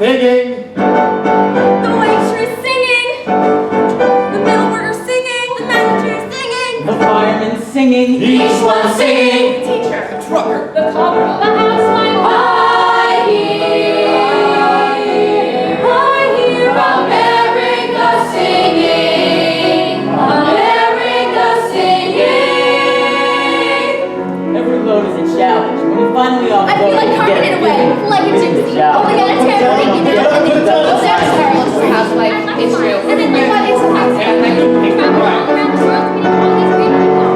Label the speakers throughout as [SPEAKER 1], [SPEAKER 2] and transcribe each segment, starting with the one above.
[SPEAKER 1] Singing!
[SPEAKER 2] The waitress singing! The middle worker singing! The manager singing!
[SPEAKER 3] The fireman singing!
[SPEAKER 1] Each one singing!
[SPEAKER 2] The teacher!
[SPEAKER 1] The trucker!
[SPEAKER 2] The cobra! The housewife! I hear America singing! America singing!
[SPEAKER 3] Every load is a challenge. When you finally offload,
[SPEAKER 2] I feel like
[SPEAKER 3] you get
[SPEAKER 2] carving it away, like a gypsy. Oh, we gotta tear everything, and then go downstairs. It's a housewife. It's true. And then you got into housewife. Travel all around the world meeting all these great people.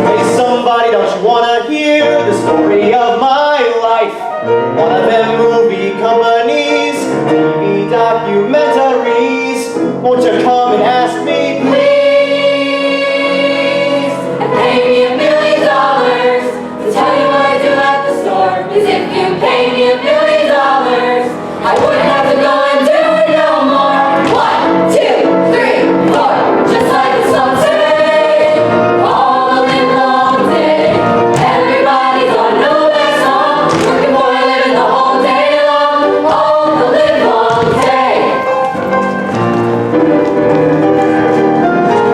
[SPEAKER 4] Hey somebody, don't you wanna hear the story of my life? One of them movie companies, TV documentaries. Won't you come and ask me,
[SPEAKER 2] Please, and pay me $1 million to tell you what I do at the store. 'Cause if you pay me $1 million, I wouldn't have to go and do it no more. 1, 2, 3, 4, just like the song say. All the live long day, everybody gonna know that song. Working for a living the whole day long, all the live long day.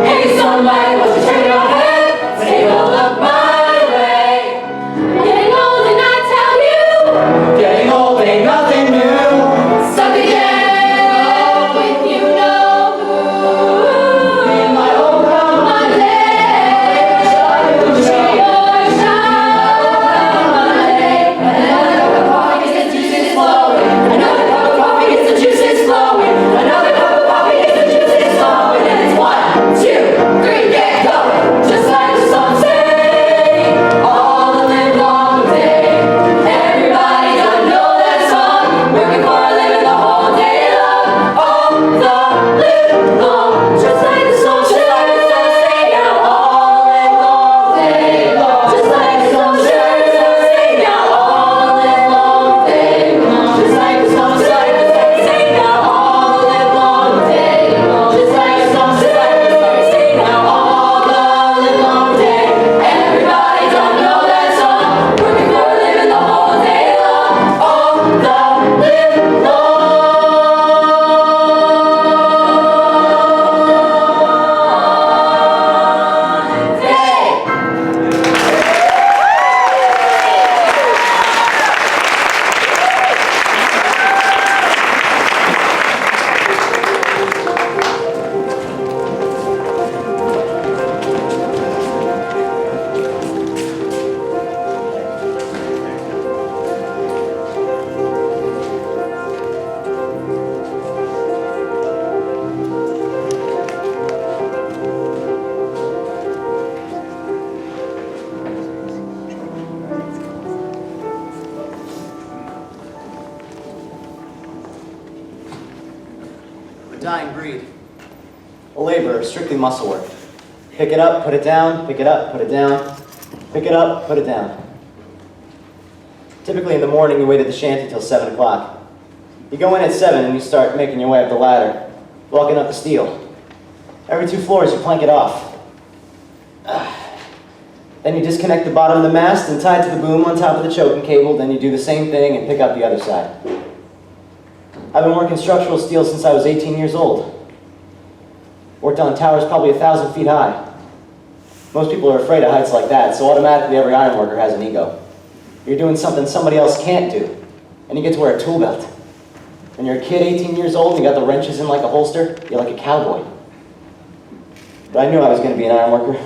[SPEAKER 2] Hey somebody, won't you turn your head, take a look my way. I'm getting old and I tell you,
[SPEAKER 4] getting old ain't nothing new.
[SPEAKER 2] stuck again with you know who.
[SPEAKER 4] In my old home,
[SPEAKER 2] Monday, tree or Monday. Another cup of coffee gets the juices flowing. Another cup of coffee gets the juices flowing. Another cup of coffee gets the juices flowing. And it's 1, 2, 3, get going. Just like the song say, all the live long day. Everybody gonna know that song. Working for a living the whole day long. All the live long. Just like the song say, now all live long day long. Just like the song say, now all live long day long. Just like the song say, now all live long day long. Just like the song say, now all live long day. Everybody don't know that song. Working for a living the whole day long. All the live long day.
[SPEAKER 4] a dying breed. A laborer, strictly muscle work. Pick it up, put it down, pick it up, put it down, pick it up, put it down. Typically in the morning you wait at the shanty till 7 o'clock. You go in at 7 and you start making your way up the ladder, walking up the steel. Every 2 floors you plank it off. Then you disconnect the bottom of the mast and tie it to the boom on top of the choking cable, then you do the same thing and pick up the other side. I've been working structural steel since I was 18 years old. Worked on towers probably 1,000 feet high. Most people are afraid of heights like that, so automatically every ironworker has an ego. You're doing something somebody else can't do, and you get to wear a tool belt. When you're a kid, 18 years old, and you got the wrenches in like a holster, you're like a cowboy. But I knew I was going to be an ironworker.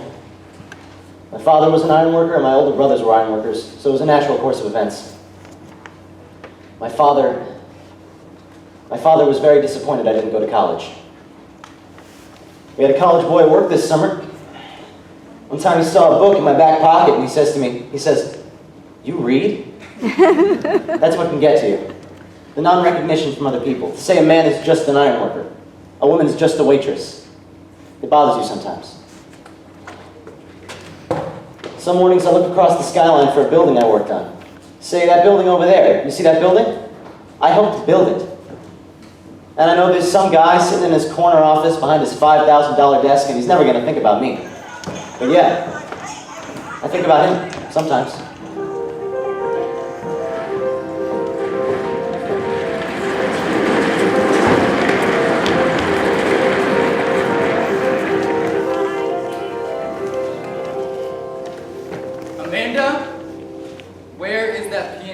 [SPEAKER 4] My father was an ironworker, and my older brothers were ironworkers, so it was a natural course of events. My father was very disappointed I didn't go to college. We had a college boy at work this summer. One time he saw a book in my back pocket and he says to me, "You read?" That's what can get to you. The non-recognition from other people. To say a man is just an ironworker, a woman is just a waitress. It bothers you sometimes. Some mornings I look across the skyline for a building I worked on. Say, that building over there, you see that building? I helped build it. And I know there's some guy sitting in his corner office behind his $5,000 desk and he's never going to think about me. But yeah, I think about him sometimes.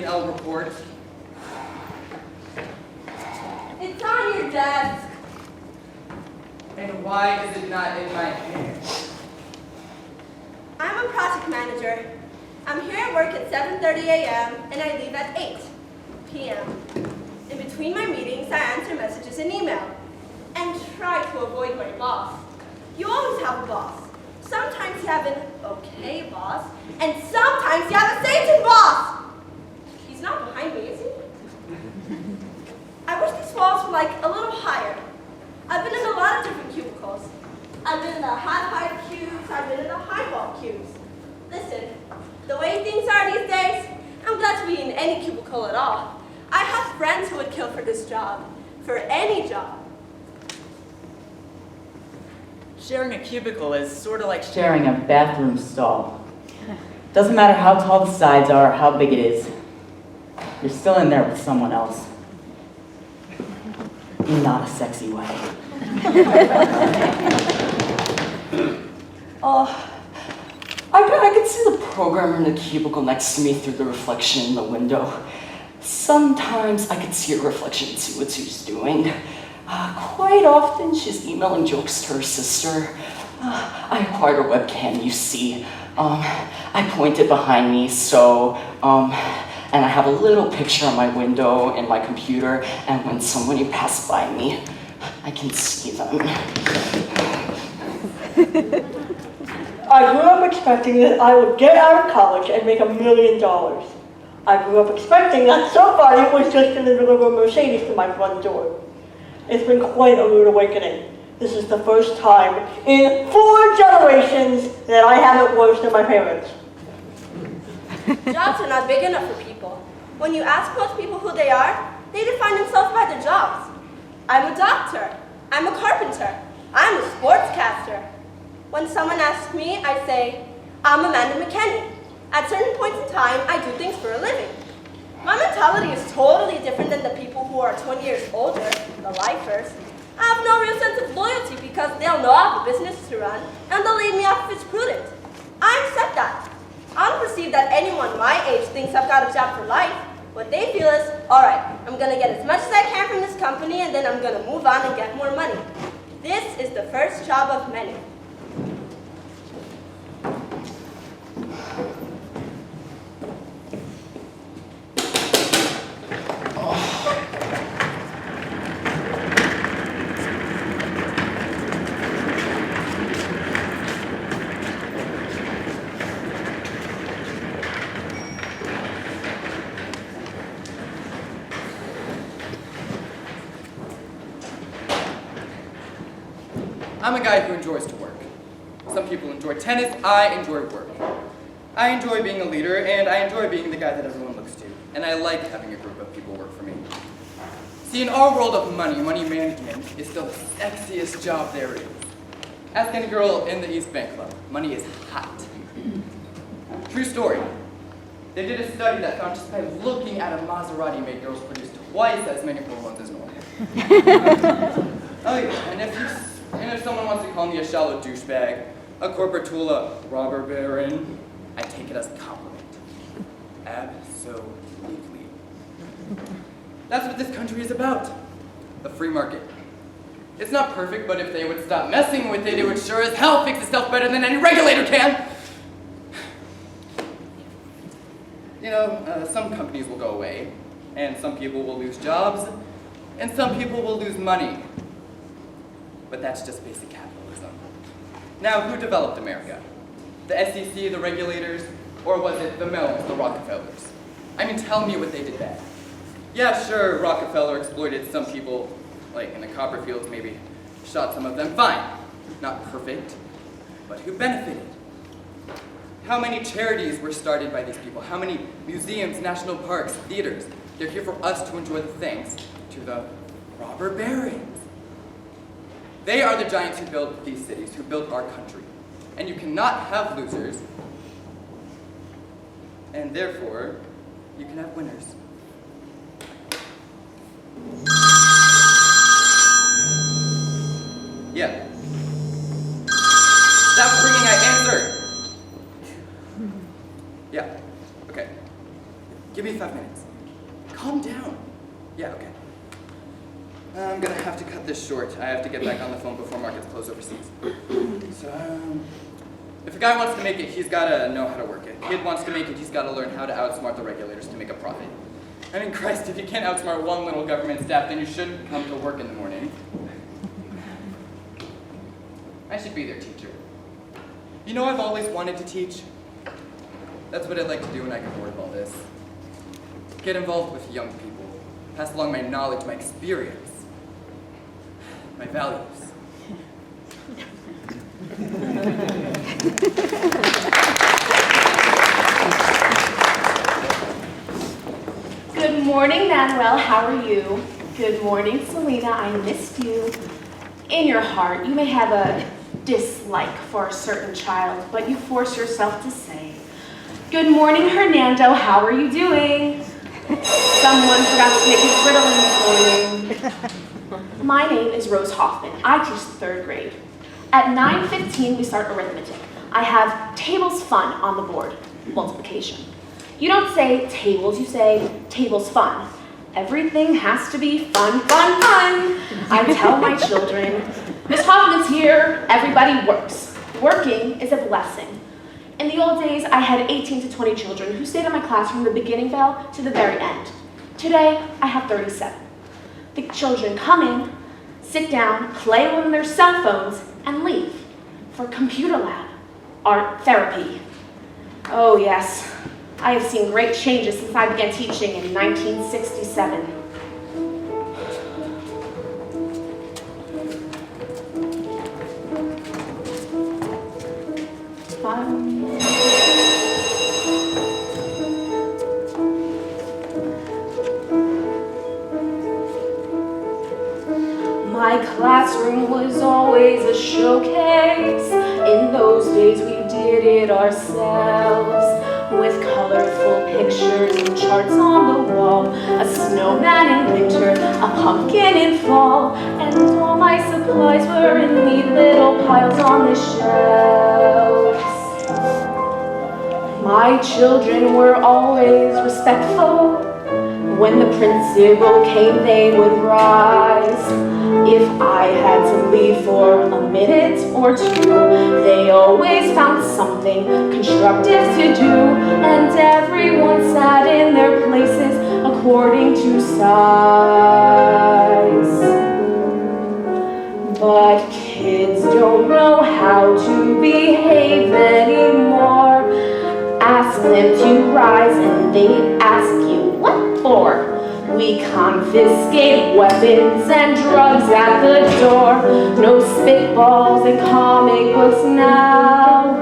[SPEAKER 1] P&L report?
[SPEAKER 2] It's on your desk.
[SPEAKER 1] And why is it not in my hand?
[SPEAKER 2] I'm a project manager. I'm here at work at 7:30 a.m. and I leave at 8 p.m. In between my meetings, I answer messages and email and try to avoid my boss. You always have a boss. Sometimes you have an okay boss, and sometimes you have a Satan boss. He's not behind me, is he? I wish these walls were like a little higher. I've been in a lot of different cubicles. I've been in the high cubes, I've been in the high wall cubes. Listen, the way things are these days, I'm glad to be in any cubicle at all. I have friends who would kill for this job, for any job.
[SPEAKER 3] Sharing a cubicle is sort of like sharing a bathroom stall. Doesn't matter how tall the sides are or how big it is. You're still in there with someone else. In not a sexy way.
[SPEAKER 5] I could see the programmer in the cubicle next to me through the reflection in the window. Sometimes I could see her reflection and see what she's doing. Quite often, she's emailing jokes to her sister. I acquired a webcam, you see. I point it behind me, so, and I have a little picture on my window in my computer, and when somebody passes by me, I can see them.
[SPEAKER 6] I grew up expecting that I would get out of college and make $1 million. I grew up expecting that somebody was just going to deliver a Mercedes to my front door. It's been quite a rude awakening. This is the first time in 4 generations that I have it worse than my parents.
[SPEAKER 2] Jobs are not big enough for people. When you ask most people who they are, they define themselves by their jobs. I'm a doctor. I'm a carpenter. I'm a sportscaster. When someone asks me, I say, I'm Amanda McKenney. At certain points in time, I do things for a living. My mentality is totally different than the people who are 20 years older, the lifers. I have no real sense of loyalty because they'll know I have a business to run, and they'll leave me off if it's prudent. I accept that. I don't perceive that anyone my age thinks I've got a job for life. What they feel is, all right, I'm going to get as much as I can from this company, and then I'm going to move on and get more money. This is the first job of many.
[SPEAKER 1] I'm a guy who enjoys to work. Some people enjoy tennis, I enjoy work. I enjoy being a leader, and I enjoy being the guy that everyone looks to. And I like having a group of people work for me. See, in our world of money management is still the sexiest job there is. Ask any girl in the East Bank Club. Money is hot. True story. They did a study that found just by looking at a Maserati made girls produce twice as many hormones as normal. Oh yeah, and if someone wants to call me a shallow douchebag, a corporate tool, a robber baron, I take it as a compliment. Absolutely. That's what this country is about. The free market. It's not perfect, but if they would stop messing with it, it would sure as hell fix itself better than any regulator can. You know, some companies will go away, and some people will lose jobs, and some people will lose money. But that's just basic capitalism. Now, who developed America? The SEC, the regulators, or was it the Mellons, the Rockefellers? I mean, tell me what they did bad. Yeah, sure, Rockefeller exploited some people, like in the copper fields, maybe shot some of them. Fine, not perfect, but who benefited? How many charities were started by these people? How many museums, national parks, theaters? They're here for us to enjoy the thanks to the robber barons. They are the giants who built these cities, who built our country. And you cannot have losers, and therefore, you can have winners. Yeah. Stop ringing, I answered. Yeah, okay. Give me 5 minutes. calm down. Yeah, okay. I'm gonna have to cut this short. I have to get back on the phone before markets close overseas. So, if a guy wants to make it, he's gotta know how to work it. Kid wants to make it, he's gotta learn how to outsmart the regulators to make a profit. I mean, Christ, if you can't outsmart one little government staff, then you shouldn't come to work in the morning. I should be their teacher. You know, I've always wanted to teach. That's what I'd like to do when I get bored of all this. Get involved with young people. Pass along my knowledge, my experience, my values.
[SPEAKER 7] Good morning, Manuel. How are you? Good morning, Selena. I missed you. In your heart, you may have a dislike for a certain child, but you force yourself to say, "Good morning, Hernando. How are you doing?" Someone forgot to make his riddle in this morning. My name is Rose Hoffman. I teach the 3rd grade. At 9:15, we start arithmetic. I have tables fun on the board, multiplication. You don't say tables, you say tables fun. Everything has to be fun, fun, fun. I tell my children, Miss Hoffman's here, everybody works. Working is a blessing. In the old days, I had 18 to 20 children who stayed in my class from the beginning bell to the very end. Today, I have 37. The children come in, sit down, play on their cell phones, and leave for computer lab, art therapy. Oh yes, I have seen great changes since I began teaching in 1967. My classroom was always a showcase. In those days we did it ourselves, with colorful pictures and charts on the wall, a snowman in winter, a pumpkin in fall, and all my supplies were in neat little piles on the shelves. My children were always respectful. When the principal came, they would rise. If I had to leave for a minute or two, they always found something constructive to do, and everyone sat in their places according to size. But kids don't know how to behave anymore. Ask them to rise and they ask you, what for? We confiscate weapons and drugs at the door. No spitballs and comic books now.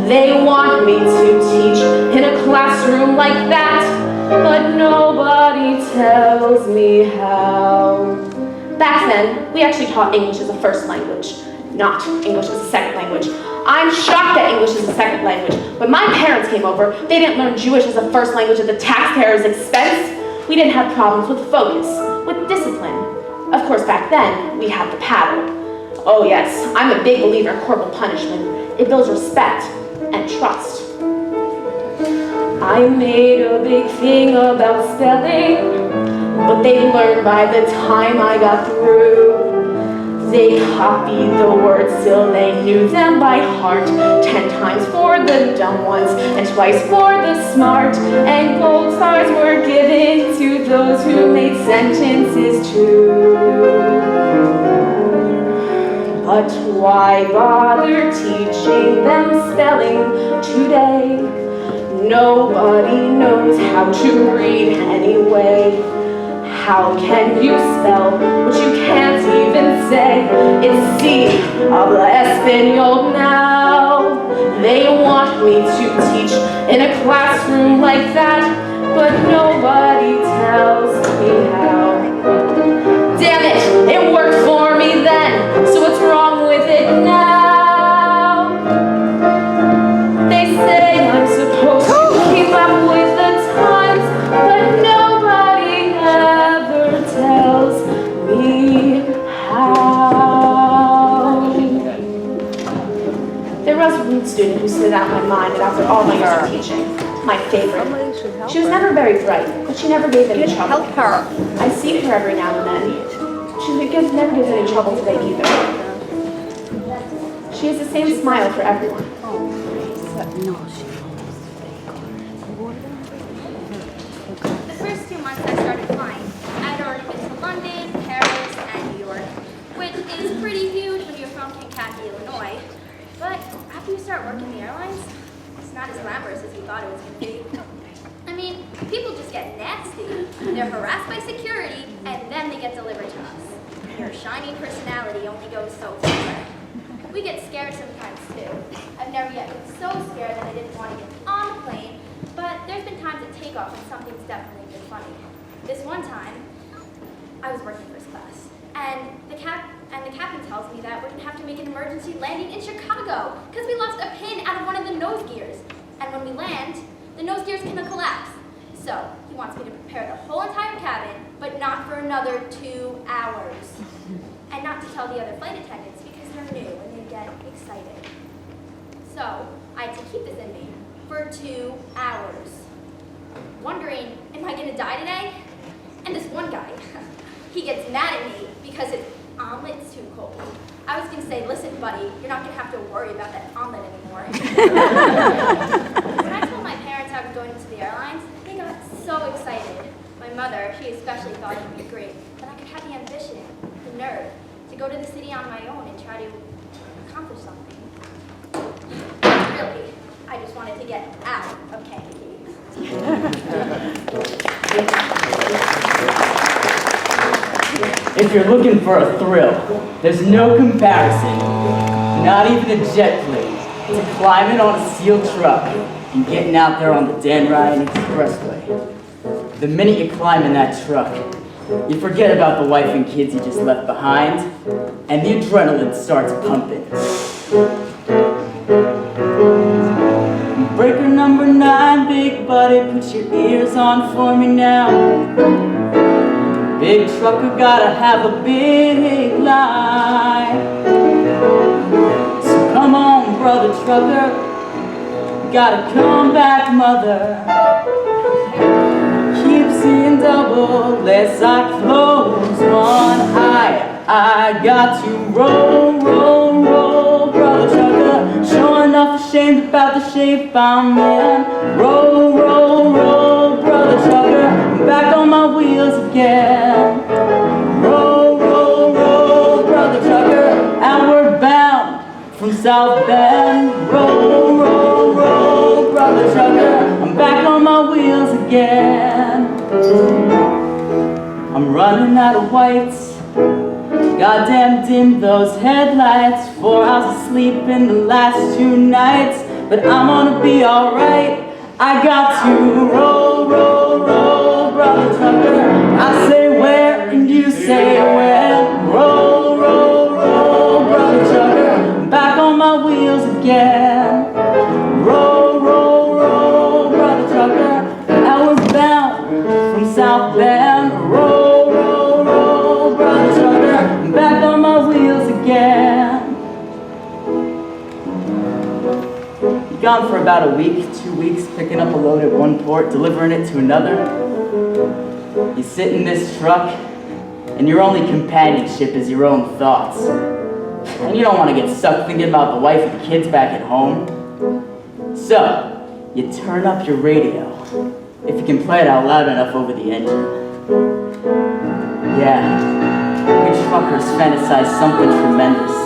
[SPEAKER 7] They want me to teach in a classroom like that, but nobody tells me how. Back then, we actually taught English as a first language, not English as a second language. I'm shocked that English is a second language. When my parents came over, they didn't learn Jewish as a first language at the taxpayers' expense. We didn't have problems with focus, with discipline. Of course, back then, we had the paddle. Oh yes, I'm a big believer in corporal punishment. It builds respect and trust. I made a big thing about spelling, but they learned by the time I got through. They copied the words till they knew them by heart. 10 times for the dumb ones and twice for the smart. And gold stars were given to those who made sentences true. But why bother teaching them spelling today? Nobody knows how to read anyway. How can you spell what you can't even say? It's si, habla español now. They want me to teach in a classroom like that, but nobody tells me how. Damn it, it worked for me then, so what's wrong with it now? They say I'm supposed to keep up with the times, but nobody ever tells me how. There was one student who stood out in my mind after all my years of teaching. My favorite. She was never very bright. but she never gave any trouble.
[SPEAKER 2] Help her.
[SPEAKER 7] I see her every now and then. She never gives any trouble today either. She has the same smile for everyone.
[SPEAKER 8] The first 2 months I started flying, I'd already been to London, Paris, and New York, which is pretty huge when you're from Kankakee, Illinois. But after you start working the airlines, it's not as glamorous as you thought it was going to be. I mean, people just get nasty. They're harassed by security, and then they get delivered to us. Your shiny personality only goes so far. We get scared sometimes, too. I've never yet been so scared that I didn't want to get on the plane, but there's been times at takeoff when something's definitely been funny. This one time, I was working first class, and the captain tells me that we're going to have to make an emergency landing in Chicago because we lost a pin out of one of the nose gears. And when we land, the nose gears can collapse. So he wants me to prepare the whole entire cabin, but not for another 2 hours. And not to tell the other flight attendants because they're new and they get excited. So I had to keep this in me for 2 hours, wondering, am I going to die today? And this one guy, he gets mad at me because his omelet's too cold. I was going to say, listen, buddy, you're not going to have to worry about that omelet anymore. When I told my parents I was going into the airlines, they got so excited. My mother, she especially thought it would be great, that I could have the ambition, the nerve, to go to the city on my own and try to accomplish something. Really, I just wanted to get out of Kankakee.
[SPEAKER 3] If you're looking for a thrill, there's no comparison, not even a jet plane, to climbing on a sealed truck and getting out there on the Dan Ryan Expressway. The minute you climb in that truck, you forget about the wife and kids you just left behind, and the adrenaline starts pumping. Breaker number 9, big buddy, put your ears on for me now. Big trucker gotta have a big life. So come on, brother trucker, gotta come back, mother. Keep seeing double as I close one eye. I got to roll, roll, roll, brother trucker. Sure enough ashamed about the shape I'm in. Roll, roll, roll, brother trucker. I'm back on my wheels again. Roll, roll, roll, brother trucker. Outward bound from South Bend. Roll, roll, roll, brother trucker. I'm back on my wheels again. I'm running out of whites. Goddamn dim those headlights. 4 hours of sleep in the last 2 nights. But I'm gonna be alright. I got to roll, roll, roll, brother trucker. I say where and you say when. Roll, roll, roll, brother trucker. I'm back on my wheels again. Roll, roll, roll, brother trucker. I was bound from South Bend. Roll, roll, roll, brother trucker. I'm back on my wheels again. Gone for about a week, 2 weeks, picking up a load at one port, delivering it to another. You sit in this truck, and your only companionship is your own thoughts. And you don't want to get stuck thinking about the wife and kids back at home. So, you turn up your radio, if you can play it out loud enough over the engine. Yeah, we truckers fantasize something tremendous.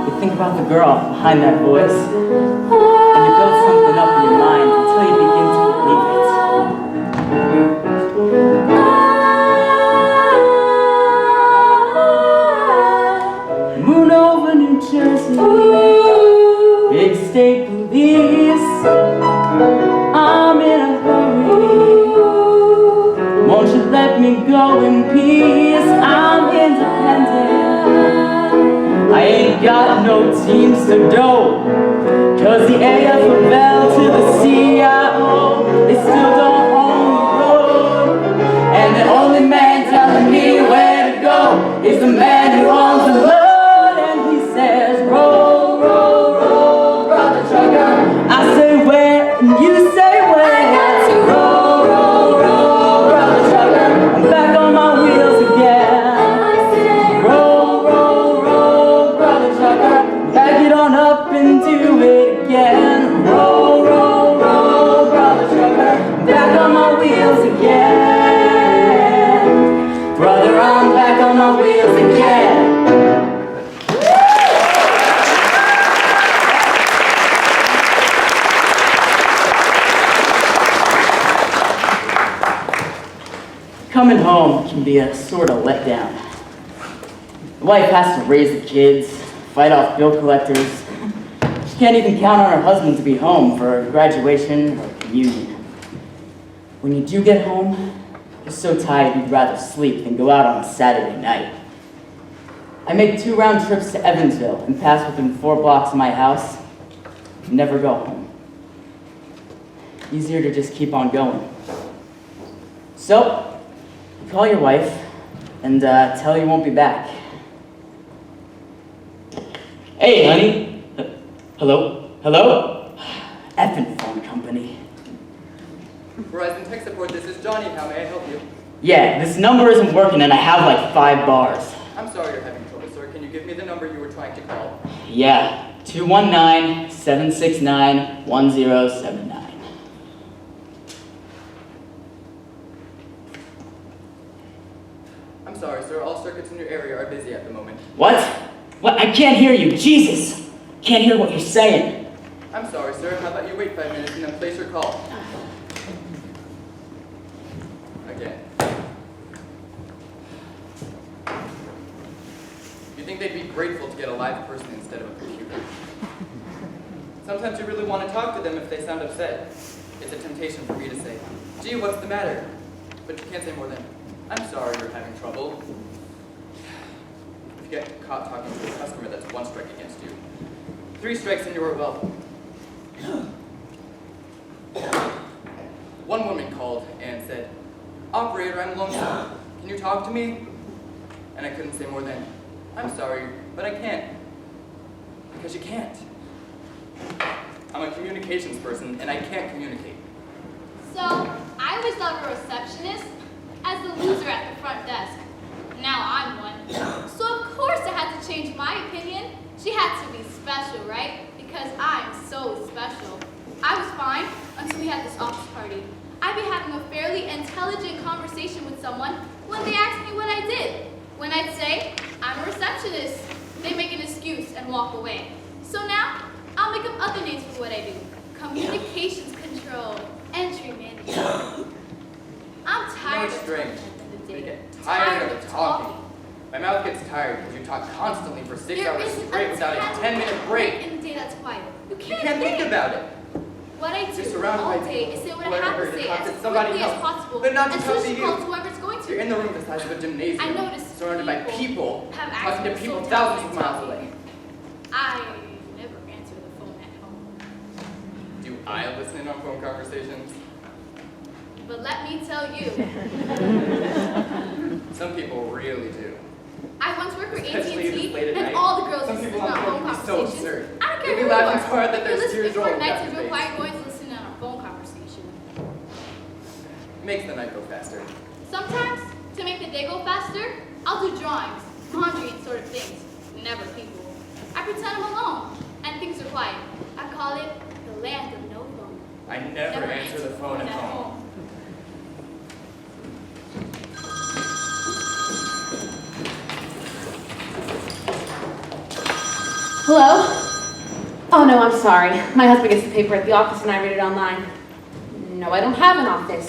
[SPEAKER 3] You think about the girl behind that voice, and you build something up in your mind until you begin to believe it. Moon over New Jersey, big state police. I'm in a hurry. Won't you let me go in peace? I'm independent. I ain't got no teams to do, 'cause the AFL to the CIO, they still don't own the road. And the only man telling me where to go is the man who owns the road. And he says, roll, roll, roll, brother trucker. I say where, and you say where. I got to roll, roll, roll. Coming home can be a sort of letdown. The wife has to raise the kids, fight off bill collectors. She can't even count on her husband to be home for graduation or communion. When you do get home, you're so tired you'd rather sleep than go out on a Saturday night. I make 2 round trips to Evansville and pass within 4 blocks of my house. Never go home. Easier to just keep on going. So, call your wife and tell her you won't be back. Hey, honey. Hello? Hello? Effing phone company.
[SPEAKER 1] Verizon Tech Support, this is Johnny. How may I help you?
[SPEAKER 3] Yeah, this number isn't working and I have like 5 bars.
[SPEAKER 1] I'm sorry you're having trouble, sir. Can you give me the number you were trying to call?
[SPEAKER 3] Yeah, 219-769-1079.
[SPEAKER 1] I'm sorry, sir. All circuits in your area are busy at the moment.
[SPEAKER 3] What? What? I can't hear you. Jesus! Can't hear what you're saying.
[SPEAKER 1] I'm sorry, sir. How about you wait 5 minutes and then place your call? Again. You think they'd be grateful to get a live person instead of a computer? Sometimes you really want to talk to them if they sound upset. It's a temptation for me to say, gee, what's the matter? But you can't say more than, I'm sorry you're having trouble. If you get caught talking to a customer, that's 1 strike against you. 3 strikes and you are well. One woman called and said, Operator, I'm lonesome. Can you talk to me? And I couldn't say more than, I'm sorry, but I can't. Because you can't. I'm a communications person and I can't communicate.
[SPEAKER 8] So, I always thought of a receptionist as the loser at the front desk. Now I'm one. So of course I had to change my opinion. She had to be special, right? Because I'm so special. I was fine until we had this office party. I'd be having a fairly intelligent conversation with someone when they asked me what I did. When I'd say, I'm a receptionist, they make an excuse and walk away. So now, I'll make up other names for what I do. Communications control, entry manager. I'm tired of talking at the end of the
[SPEAKER 1] You
[SPEAKER 8] day.
[SPEAKER 1] get tired of talking. My mouth gets tired because you talk constantly for 6 hours straight without a 10-minute break.
[SPEAKER 8] In the day that's quiet. You
[SPEAKER 1] You
[SPEAKER 8] can't
[SPEAKER 1] can't think about it.
[SPEAKER 8] What I do
[SPEAKER 1] You're surrounded
[SPEAKER 8] all
[SPEAKER 1] by
[SPEAKER 8] day
[SPEAKER 1] people
[SPEAKER 8] is say what I
[SPEAKER 1] who are
[SPEAKER 8] have to
[SPEAKER 1] eager to
[SPEAKER 8] say
[SPEAKER 1] talk
[SPEAKER 8] as
[SPEAKER 1] to somebody
[SPEAKER 8] quickly as
[SPEAKER 1] else,
[SPEAKER 8] possible.
[SPEAKER 1] but not to
[SPEAKER 8] as
[SPEAKER 1] talk
[SPEAKER 8] soon
[SPEAKER 1] to
[SPEAKER 8] as
[SPEAKER 1] you.
[SPEAKER 8] calls whoever's going to.
[SPEAKER 1] You're in the room the size of a gymnasium,
[SPEAKER 8] I noticed
[SPEAKER 1] surrounded by people
[SPEAKER 8] have
[SPEAKER 1] talking to
[SPEAKER 8] accents
[SPEAKER 1] people
[SPEAKER 8] so
[SPEAKER 1] thousands of
[SPEAKER 8] talking.
[SPEAKER 1] miles away.
[SPEAKER 8] I never answer the phone at home.
[SPEAKER 1] Do I listen in on phone conversations?
[SPEAKER 8] But let me tell you,
[SPEAKER 1] Some people really do.
[SPEAKER 8] I once worked for
[SPEAKER 1] Especially this
[SPEAKER 8] AT&T,
[SPEAKER 1] late at
[SPEAKER 8] and
[SPEAKER 1] night.
[SPEAKER 8] all the girls
[SPEAKER 1] Some
[SPEAKER 8] listen
[SPEAKER 1] people
[SPEAKER 8] in
[SPEAKER 1] on
[SPEAKER 8] on
[SPEAKER 1] phone
[SPEAKER 8] phone
[SPEAKER 1] can be so
[SPEAKER 8] conversations.
[SPEAKER 1] absurd.
[SPEAKER 8] I don't care
[SPEAKER 1] They'd be
[SPEAKER 8] who you
[SPEAKER 1] laughing
[SPEAKER 8] are.
[SPEAKER 1] so hard that
[SPEAKER 8] If
[SPEAKER 1] their
[SPEAKER 8] you're listening
[SPEAKER 1] tears
[SPEAKER 8] for
[SPEAKER 1] rolling
[SPEAKER 8] nights
[SPEAKER 1] down
[SPEAKER 8] and
[SPEAKER 1] your
[SPEAKER 8] real
[SPEAKER 1] face.
[SPEAKER 8] quiet, going to listen in on a phone conversation.
[SPEAKER 1] Makes the night go faster.
[SPEAKER 8] Sometimes, to make the day go faster, I'll do drawings, laundry, and sort of things. Never people. I pretend I'm alone, and things are quiet. I call it the land of no phone.
[SPEAKER 1] I never answer the phone at home.
[SPEAKER 7] Hello? Oh no, I'm sorry. My husband gets the paper at the office and I read it online. No, I don't have an office.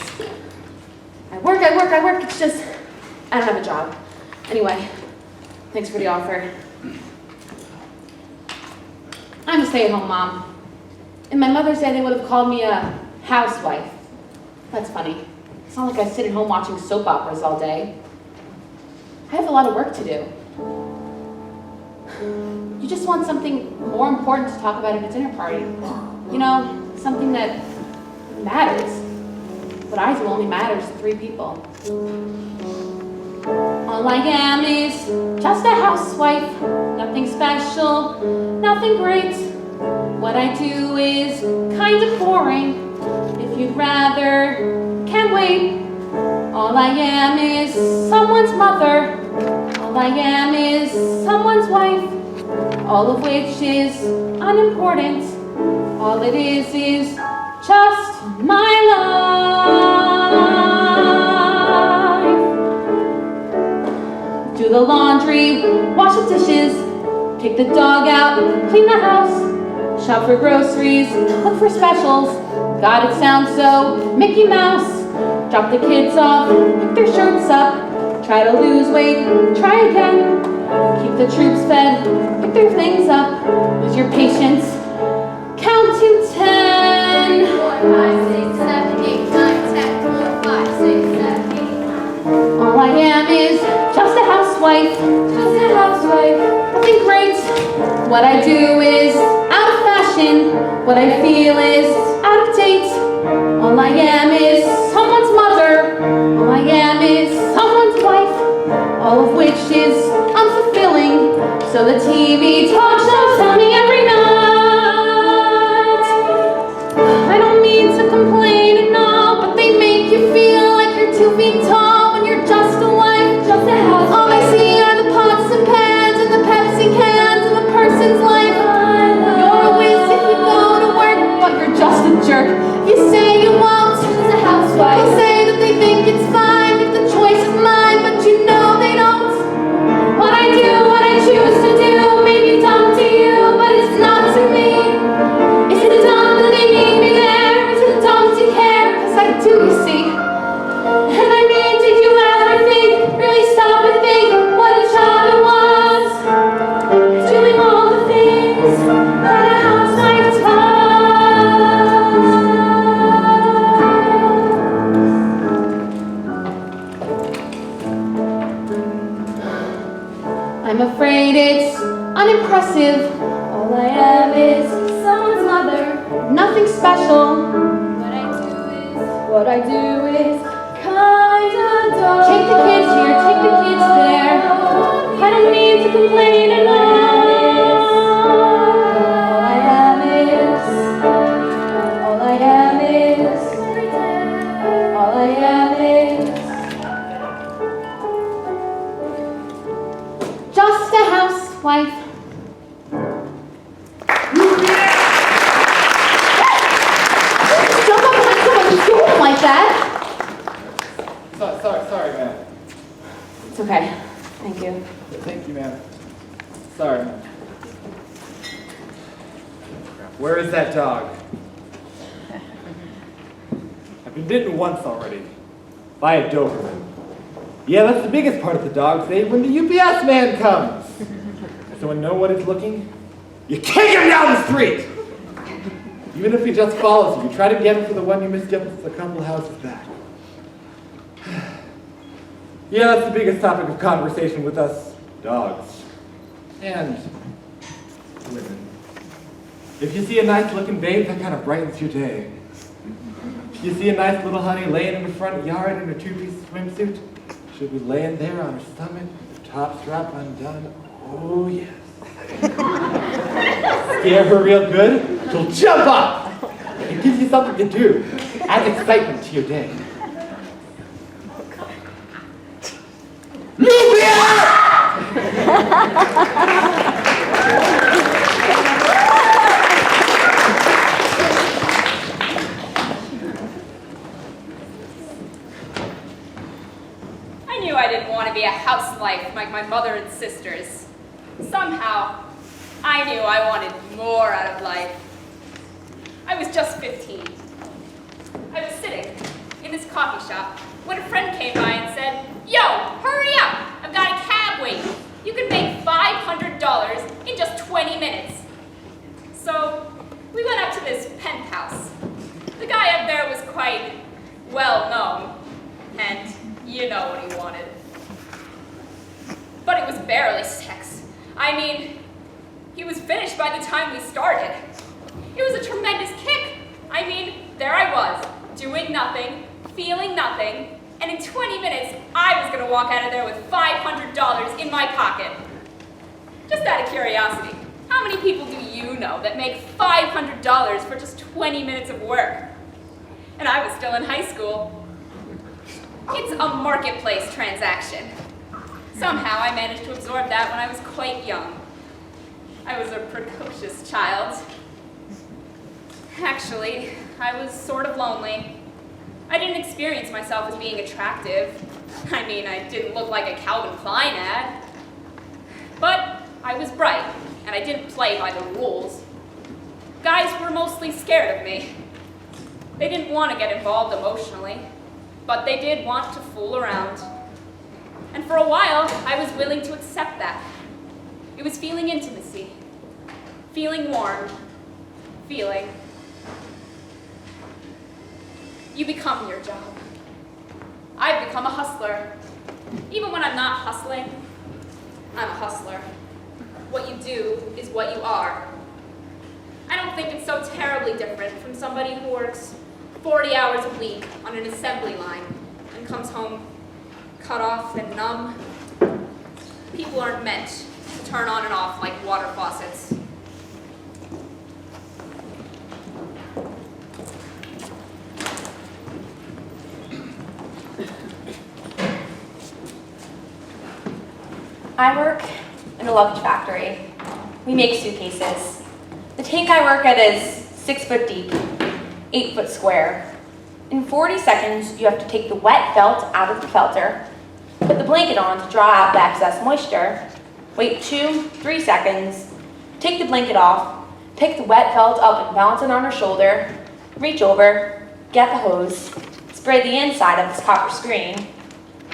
[SPEAKER 7] I work. It's just, I don't have a job. Anyway, thanks for the offer. I'm a stay-at-home mom. In my Mother's Day, they would have called me a housewife. That's funny. It's not like I sit at home watching soap operas all day. I have a lot of work to do. You just want something more important to talk about at a dinner party. You know, something that matters. What I do only matters to 3 people. All I am is just a housewife. Nothing special, nothing great. What I do is kind of boring. If you'd rather, can't wait. All I am is someone's mother. All I am is someone's wife. All of which is unimportant. All it is just my life. Do the laundry, wash the dishes, take the dog out, clean the house, shop for groceries, look for specials. God, it sounds so Mickey Mouse. Drop the kids off, pick their shirts up, try to lose weight, try again. Keep the troops fed, pick their things up, lose your patience, count to 10.
[SPEAKER 8] 4, 5, 6, 7, 8, 9, 10. 4, 5, 6, 7, 8, 9.
[SPEAKER 7] All I am is just a housewife, just a housewife. Nothing great. What I do is out of fashion. What I feel is out of date. All I am is someone's mother. All I am is someone's wife. All of which is unfulfilling. So the TV talk shows tell me every night. I don't mean to complain and all, but they make you feel like you're 2 feet tall when you're just a wife, just a house. All I see are the pots and pans and the Pepsi cans of a person's life. You're a whiz if you go to work, but you're just a jerk. You say you won't, just a housewife. People say that they think it's fine if the choice is mine, but you know they don't. What I do, what I choose to do, may be dumb to you, but it's not to me. Is it dumb that they need me there? Is it dumb to care? 'Cause I do, you see. And I mean, did you ever think, really stop and think what a job it was? Doing all the things that a housewife does. I'm afraid it's unimpressive. All I am is someone's mother. Nothing special. What I do is kinda dull. Take the kids here, take the kids there. I don't need to complain at all. All I am is, all I am is, all I am is just a housewife. Jump up behind someone and shoot them like that.
[SPEAKER 1] Sorry, man.
[SPEAKER 7] It's okay. Thank you.
[SPEAKER 1] Thank you, man. Sorry.
[SPEAKER 9] Where is that dog? I've been bitten once already. By a Doberman. Yeah, that's the biggest part of the dog save when the UPS man comes. Does someone know what he's looking? You kick him down the street! Even if he just follows you, you try to get him for the one you missed just a couple houses back. Yeah, that's the biggest topic of conversation with us dogs. And women. If you see a nice looking babe, that kind of brightens your day. If you see a nice little honey laying in the front yard in a two-piece swimsuit, she'll be laying there on her stomach, with the top strap undone. Oh yes. Scare her real good, she'll jump up. It gives you something to do. Adds excitement to your day.
[SPEAKER 10] I knew I didn't want to be a housewife like my mother and sisters. Somehow, I knew I wanted more out of life. I was just 15. I was sitting in this coffee shop when a friend came by and said, "Yo, hurry up! I've got a cab waiting. You can make $500 in just 20 minutes." So we went up to this penthouse. The guy up there was quite well known, and you know what he wanted. But it was barely sex. I mean, he was finished by the time we started. It was a tremendous kick. I mean, there I was, doing nothing, feeling nothing, and in 20 minutes, I was gonna walk out of there with $500 in my pocket. Just out of curiosity, how many people do you know that make $500 for just 20 minutes of work? And I was still in high school. It's a marketplace transaction. Somehow I managed to absorb that when I was quite young. I was a precocious child. Actually, I was sort of lonely. I didn't experience myself as being attractive. I mean, I didn't look like a Calvin Klein ad. But I was bright, and I didn't play by the rules. Guys were mostly scared of me. They didn't want to get involved emotionally. but they did want to fool around. And for a while, I was willing to accept that. It was feeling intimacy, feeling warm, feeling. You become your job. I've become a hustler. Even when I'm not hustling, I'm a hustler. What you do is what you are. I don't think it's so terribly different from somebody who works 40 hours a week on an assembly line and comes home cut off and numb. People aren't meant to turn on and off like water faucets.
[SPEAKER 7] I work in a luggage factory. We make suitcases. The tank I work at is 6 foot deep, 8 foot square. In 40 seconds, you have to take the wet felt out of the felter, put the blanket on to draw out the excess moisture, wait 2-3 seconds, take the blanket off, pick the wet felt up and balance it on her shoulder, reach over, get the hose, spray the inside of this copper screen,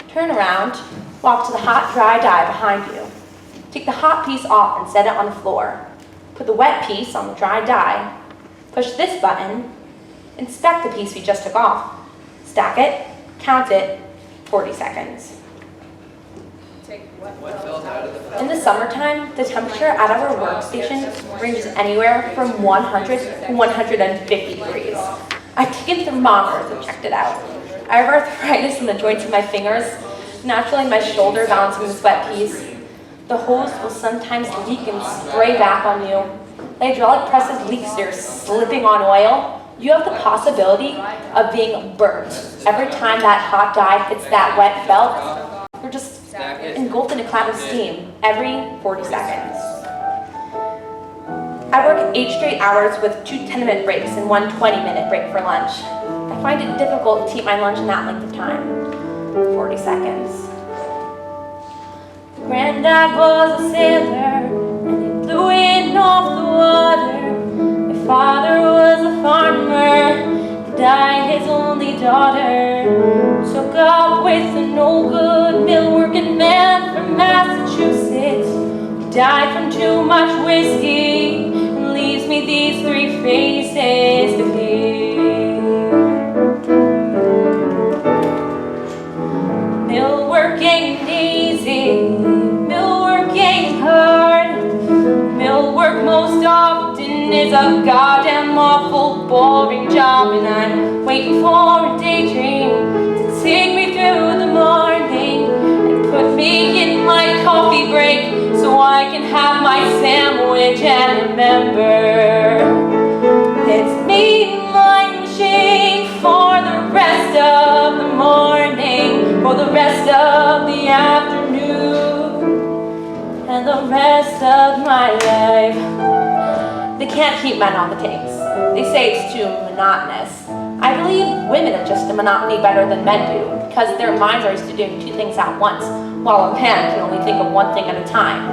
[SPEAKER 7] turn around, walk to the hot, dry dye behind you. Take the hot piece off and set it on the floor. Put the wet piece on the dry dye. Push this button. Inspect the piece we just took off. Stack it, count it, 40 seconds.
[SPEAKER 10] Take what
[SPEAKER 1] felt out of the felt?
[SPEAKER 7] In the summertime, the temperature at our workstation ranges anywhere from 100 to 150 degrees. I've taken thermometers and checked it out. I have arthritis in the joints of my fingers, naturally my shoulder balancing this wet piece. The hose will sometimes leak and spray back on you. The hydraulic presses leaks, they're slipping on oil. You have the possibility of being burnt. Every time that hot dye hits that wet felt, you're just engulfed in a cloud of steam every 40 seconds. I work 8 straight hours with 2 10-minute breaks and 1 20-minute break for lunch. I find it difficult to eat my lunch in that length of time, 40 seconds. Granddad was a sailor, and he blew in off the water. My father was a farmer, he died his only daughter. Took up with a no-good mill-working man from Massachusetts, who died from too much whiskey, and leaves me these 3 faces to feed. Mill work ain't easy, mill work ain't hard. Mill work most often is a goddamn awful boring job, and I'm waiting for a daydream to take me through the morning and put me in my coffee break so I can have my sandwich and remember it's me and my machine for the rest of the morning, for the rest of the afternoon, and the rest of my life. They can't keep men on the tanks. They say it's too monotonous. I believe women adjust to monotony better than men do, because their minds are used to doing 2 things at once, while a man can only think of 1 thing at a time.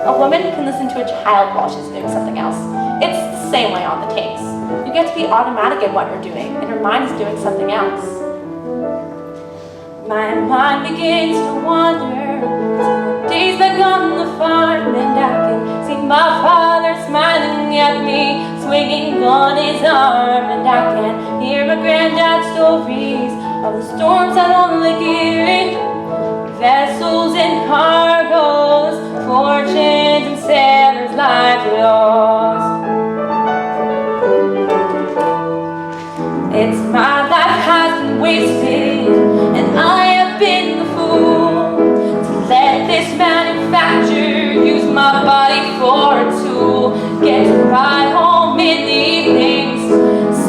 [SPEAKER 7] A woman can listen to a child while she's doing something else. It's the same way on the tanks. You get to be automatic in what you're doing, and your mind is doing something else. My mind begins to wander to days back on the farm, and I can see my father smiling at me, swinging on his arm, and I can hear my granddad's stories of the storms out on Lake Erie, vessels and cargoes, fortunes and sailors' lives lost. It's my life has been wasted, and I have been the fool to let this manufacturer use my body for a tool. Get to ride home in the evenings,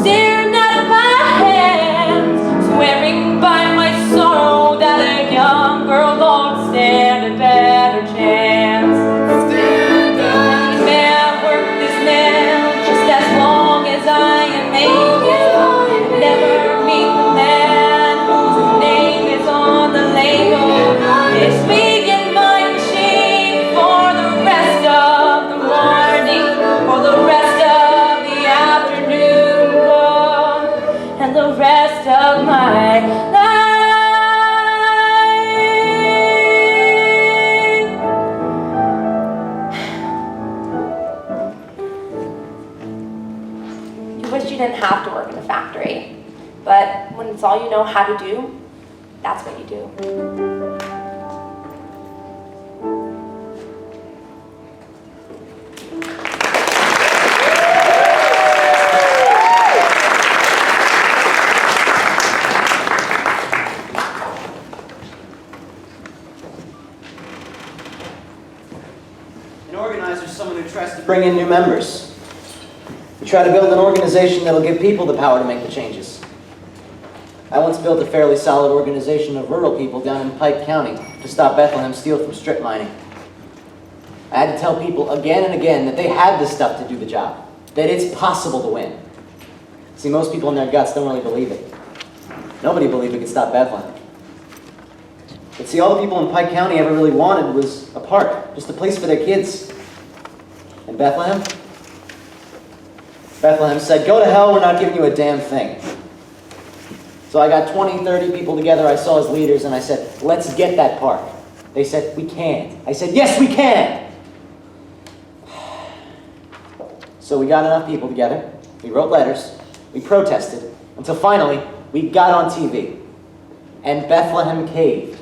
[SPEAKER 7] staring at my hands, swearing by my sorrow that a young girl won't stand a better chance. Man, work this man just as long as I am able. Never meet the man whose name is on the label. It's me and my machine for the rest of all you know how to do, that's what you do.
[SPEAKER 4] An organizer is someone who tries to bring in new members. You try to build an organization that'll give people the power to make the changes. I once built a fairly solid organization of rural people down in Pike County to stop Bethlehem Steel from strip mining. I had to tell people again and again that they had the stuff to do the job, that it's possible to win. See, most people in their guts don't really believe it. Nobody believed we could stop Bethlehem. But see, all the people in Pike County ever really wanted was a park, just a place for their kids. And Bethlehem said, go to hell, we're not giving you a damn thing. So I got 20, 30 people together I saw as leaders, and I said, let's get that park. They said, we can't. I said, yes, we can! So we got enough people together, we wrote letters, we protested, until finally, we got on TV. And Bethlehem caved.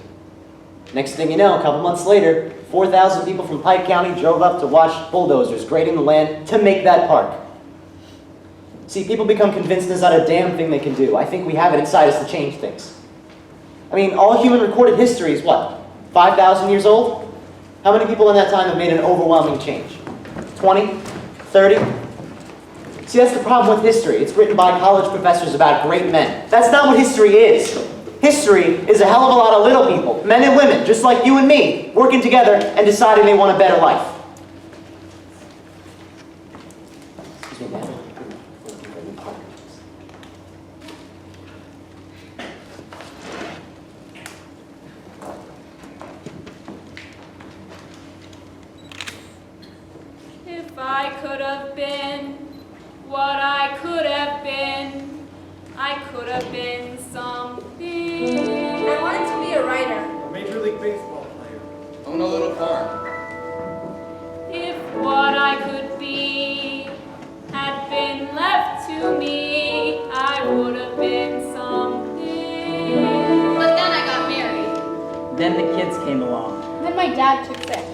[SPEAKER 4] Next thing you know, a couple months later, 4,000 people from Pike County drove up to watch bulldozers grading the land to make that park. See, people become convinced there's not a damn thing they can do. I think we have it inside us to change things. I mean, all human recorded history is what? 5,000 years old? How many people in that time have made an overwhelming change? 20? 30? See, that's the problem with history. It's written by college professors about great men. That's not what history is. History is a hell of a lot of little people, men and women, just like you and me, working together and deciding they want a better life. Excuse me, man.
[SPEAKER 10] If I could have been what I could have been, I could have been something.
[SPEAKER 8] I wanted to be a writer.
[SPEAKER 9] A Major League Baseball player.
[SPEAKER 1] Own a little farm.
[SPEAKER 10] If what I could be had been left to me, I would have been something.
[SPEAKER 8] But then I got married.
[SPEAKER 3] Then the kids came along.
[SPEAKER 8] Then my dad took sick.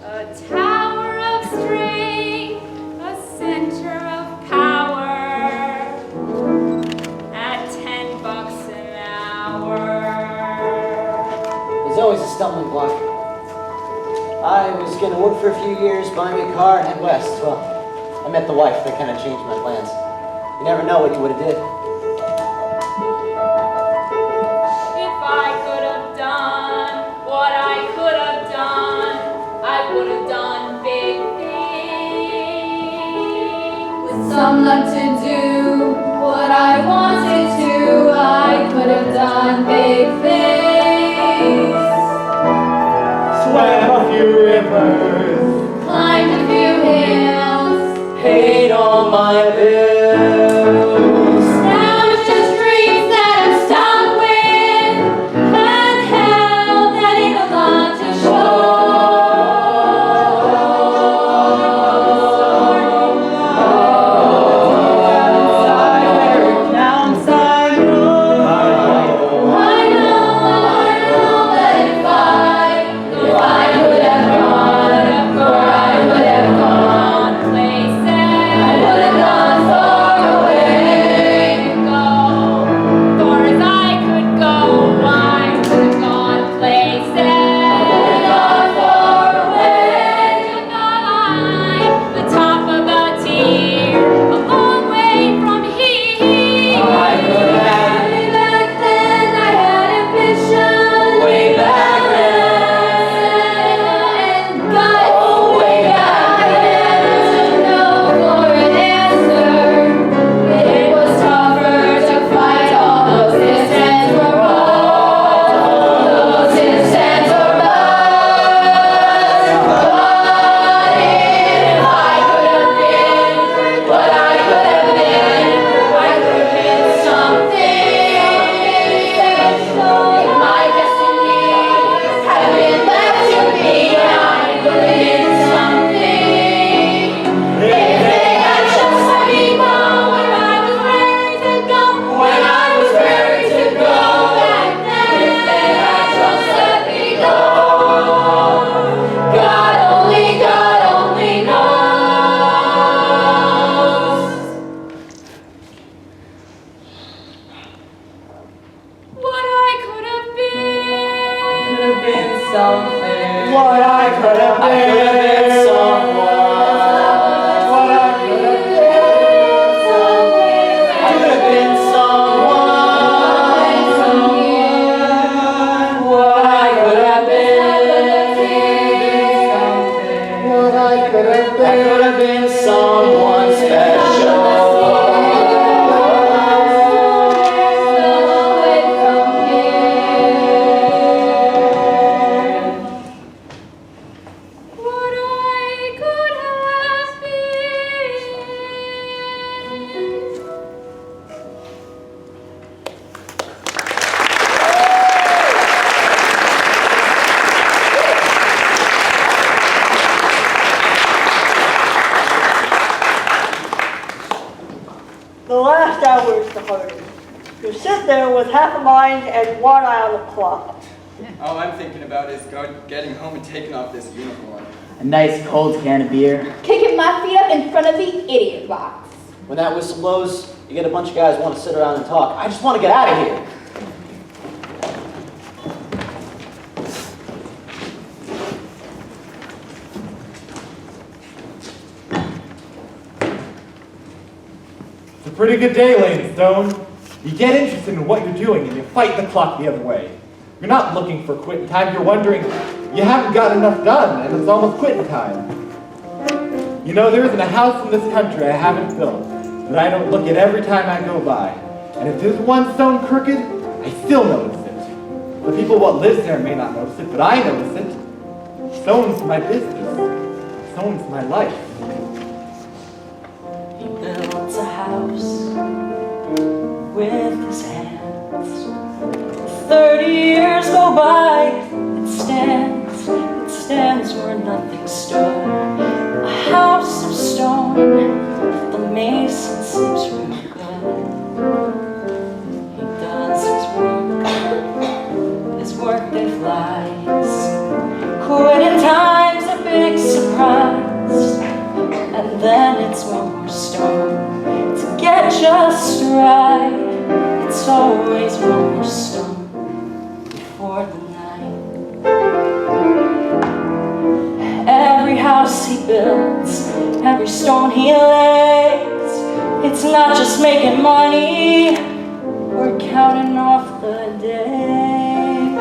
[SPEAKER 10] A tower of strength, a center of power. At $10 an hour.
[SPEAKER 4] There's always a stumbling block. I was going to work for a few years, buy me a car, and head west. Well, I met the wife that kind of changed my plans. You never know what you would have did.
[SPEAKER 10] If I could have done what I could have done, I would have done big things.
[SPEAKER 2] With some luck to do what I wanted to, I could have done big things.
[SPEAKER 9] Swam a few rivers.
[SPEAKER 2] Climbed a few hills.
[SPEAKER 4] Paid all my bills.
[SPEAKER 2] Now it's just dreams that I'm stuck with. And hell, that ain't a lot to show.
[SPEAKER 10] Places
[SPEAKER 3] been something.
[SPEAKER 4] What I could have been.
[SPEAKER 3] I could have been someone.
[SPEAKER 4] What I could have been.
[SPEAKER 3] I could have been someone. What I could have been.
[SPEAKER 4] What I could have
[SPEAKER 3] I could have been someone special.
[SPEAKER 8] What I could have
[SPEAKER 6] The last hour is the hardest. You sit there with half a mind and one eye on the clock.
[SPEAKER 1] All I'm thinking about is getting home and taking off this uniform.
[SPEAKER 3] A nice cold can of beer.
[SPEAKER 7] Kicking my feet up in front of the idiot box.
[SPEAKER 4] When that whistle blows, you get a bunch of guys who want to sit around and talk. I just want to get out of here.
[SPEAKER 9] It's a pretty good day, Lane Stone. You get interested in what you're doing and you fight the clock the other way. You're not looking for quitting time, you're wondering, you haven't got enough done and it's almost quitting time. You know, there isn't a house in this country I haven't built that I don't look at every time I go by. And if there's one stone crooked, I still notice it. The people what lives there may not notice it, but I notice it. Stone's my business. Stone's my life.
[SPEAKER 5] He builds a house with his hands. 30 years go by, it stands where nothing stood. A house of stone, the mason sleeps real good. He does his work day flies. Quitting time's a big surprise, and then it's one more stone to get just right. It's always one more stone before the night. Every house he builds, every stone he lays, it's not just making money, we're counting off the days.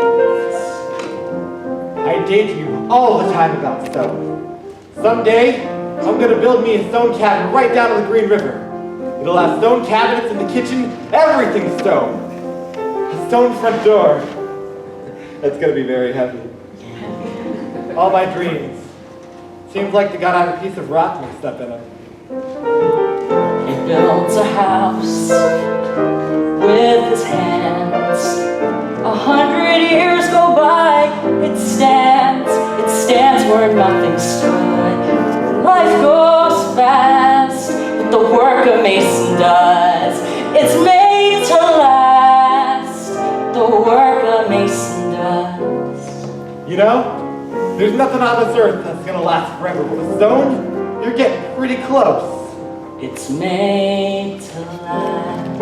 [SPEAKER 9] I daydream all the time about stone. Someday, I'm gonna build me a stone cabin right down to the Green River. It'll have stone cabinets in the kitchen, everything's stone. A stone front door. That's gonna be very heavy. All my dreams. Seems like they gotta have a piece of rock mixed up in them.
[SPEAKER 5] He builds a house with his hands. 100 years go by, it stands where nothing stood. Life goes fast, but the work a mason does, it's made to last. The work a mason does.
[SPEAKER 9] You know, there's nothing on this earth that's gonna last forever, but with stone, you're getting pretty close.
[SPEAKER 5] It's made to last.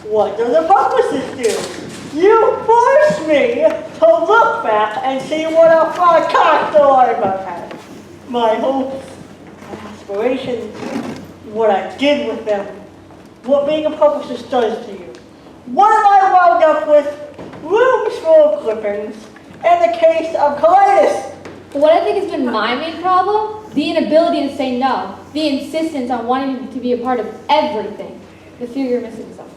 [SPEAKER 6] What do the publicists do? You force me to look back and see what a fantastic life I've had. My hopes, my aspirations, what I did with them, what being a publicist does to you. What am I wound up with? Rooms full of clippings and the case of colitis.
[SPEAKER 11] What I think has been my main problem, the inability to say no, the insistence on wanting to be a part of everything, the fear you're missing something.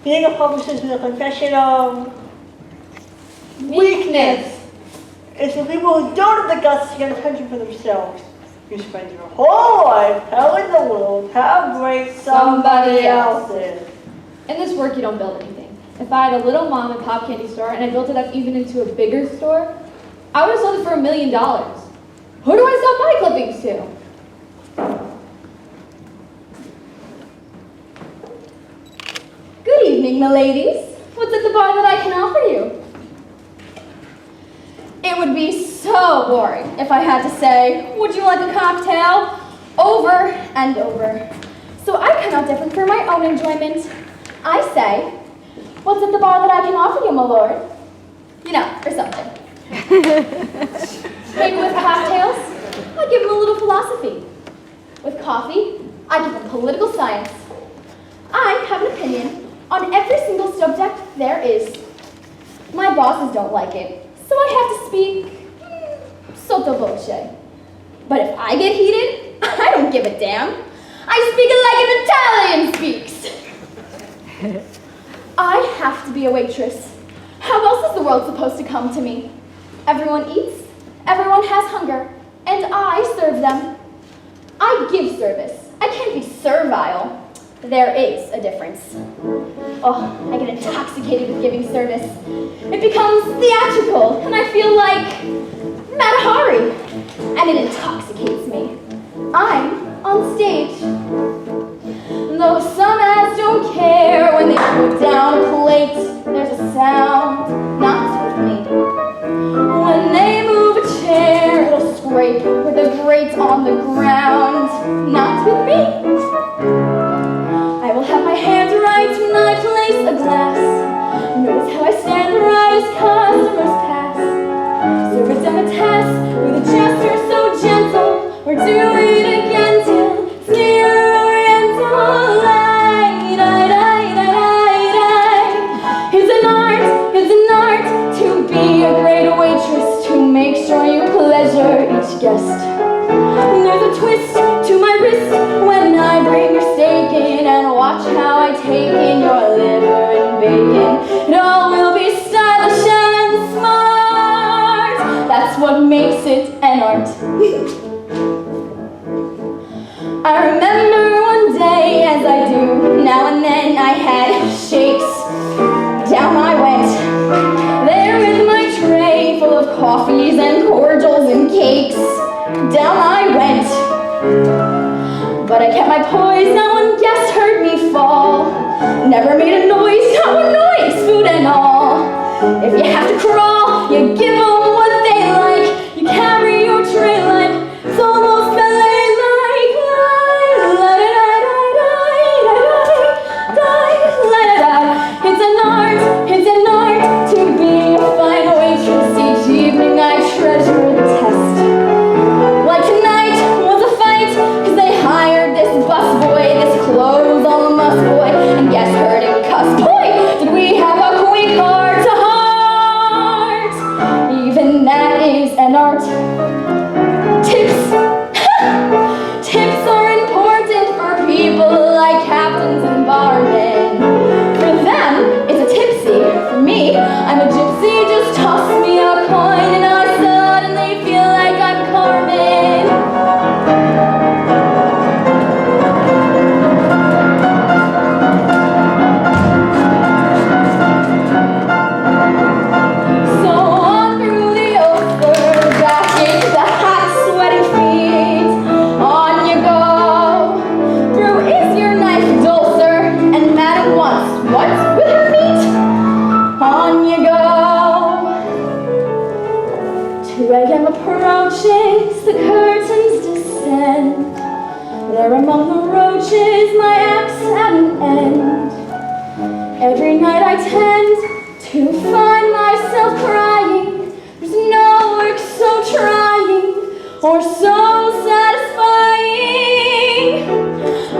[SPEAKER 6] Being a publicist is a confession of
[SPEAKER 11] Weakness.
[SPEAKER 6] It's the people who don't have the guts to get attention for themselves. You spend your whole life telling the world how great somebody else is.
[SPEAKER 11] In this work, you don't build anything. If I had a little mom and pop candy store and I built it up even into a bigger store, I would have sold it for $1 million. Who do I sell my clippings to? Good evening, miladies. What's at the bar that I can offer you? It would be so boring if I had to say, would you like a cocktail? Over and over. So I come out different for my own enjoyment. I say, what's at the bar that I can offer you, my lord? You know, or something. Maybe with cocktails, I give them a little philosophy. With coffee, I give them political science. I have an opinion on every single subject there is. My bosses don't like it, so I have to speak sotto voce. But if I get heated, I don't give a damn. I speak it like an Italian speaks. I have to be a waitress. How else is the world supposed to come to me? Everyone eats, everyone has hunger, and I serve them. I give service. I can't be servile. There is a difference. Oh, I get intoxicated with giving service. It becomes theatrical, and I feel like Matahari, and it intoxicates me. I'm on stage. Though some ads don't care when they put down a plate, there's a sound, not with me. When they move a chair, it'll scrape with a grate on the ground, not with me. I will have my hand right when I place a glass. Notice how I stand right as customers pass. Serve a demitasse with a gesture so gentle, or do it again till it's near oriental. It's an art to be a great waitress, to make sure you pleasure each guest. There's a twist to my wrist when I bring your steak in, and watch how I take in your liver and bacon. It all will be stylish and smart. That's what makes it an art. I remember one day, as I do now and then, I had shakes. Down I went, there with my tray full of coffees and cordials and cakes. Down I went, but I kept my poise, no one guest heard me fall. Never made a noise, not one noise, food and all. If you have to crawl, you give them what they like. You carry your tray like it's almost ballet-like. It's an art to be a fine waitress. Each evening I treasure the test. Like tonight was a fight, cause they hired this busboy, this clothes on the must boy, and guess heard him cuss. Boy, did we have a quick heart to heart. Even that is an art. Tips. Tips are important for people like captains and barmen. For them, it's a tipsy. For me, I'm a gypsy. Just toss me a coin and I suddenly feel like I'm Carmen. So on through the Ulster, back into the hot, sweaty feet. On you go. Through is your knife dulcer, and Madam wants what with her meat? On you go. 2 a.m. approaches, the curtains descend. There among the roaches, my axe at an end. Every night I tend to find myself crying. There's no work so trying or so satisfying.